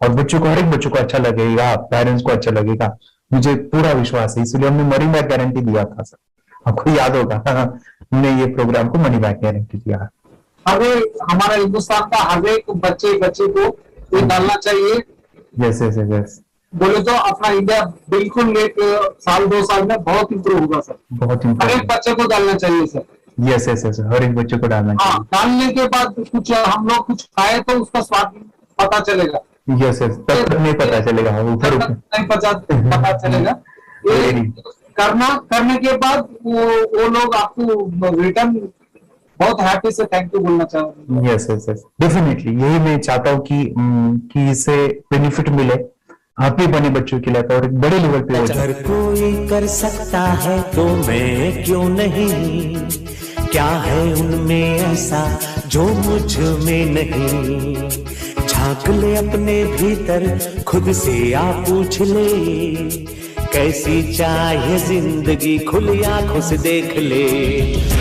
और बच्चों को, हर एक बच्चों को अच्छा लगेगा, पेरेंट्स को अच्छा लगेगा, मुझे पूरा विश्वास है। इसलिए हमने मनी बैक गारंटी दिया था सर, आपको याद होगा हमने ये प्रोग्राम को मनी बैक गारंटी दिया। हमें हमारा हिंदुस्तान का हर एक बच्चे को ये डालना चाहिए। यस यस यस, बोले तो अपना इंडिया बिल्कुल 1 साल 2 साल में बहुत इम्प्रूव होगा सर। बहुत हर एक बच्चे को डालना चाहिए सर। यस यस यस, हर एक बच्चे को डालना चाहिए। डालने के बाद कुछ हम लोग कुछ खाए तो उसका स्वाद पता चलेगा। यस यस, तब नहीं पता चलेगा, ऊपर नहीं पता चलेगा। करने के बाद वो लोग आपको रिटर्न बहुत हैप्पी से थैंक यू बोलना चाहूंगा। यस यस यस, डेफिनेटली यही मैं चाहता हूँ कि इससे बेनिफिट मिले आप भी बने बच्चों के लिए और एक बड़े लेवल पे हो जाए। अगर कोई कर सकता है तो मैं क्यों नहीं, क्या है उनमें ऐसा जो मुझ में नहीं। झांक ले अपने भीतर खुद से आ पूछ ले, कैसी चाहे जिंदगी खुली आंखों से देख ले।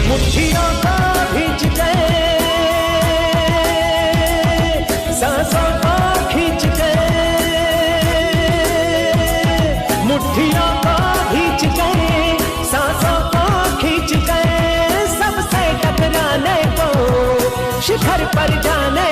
मुट्ठियों को खींच के सांसों को खींच के, मुट्ठियों को खींच के सांसों को खींच के, सबसे टकराने को शिखर पर जाने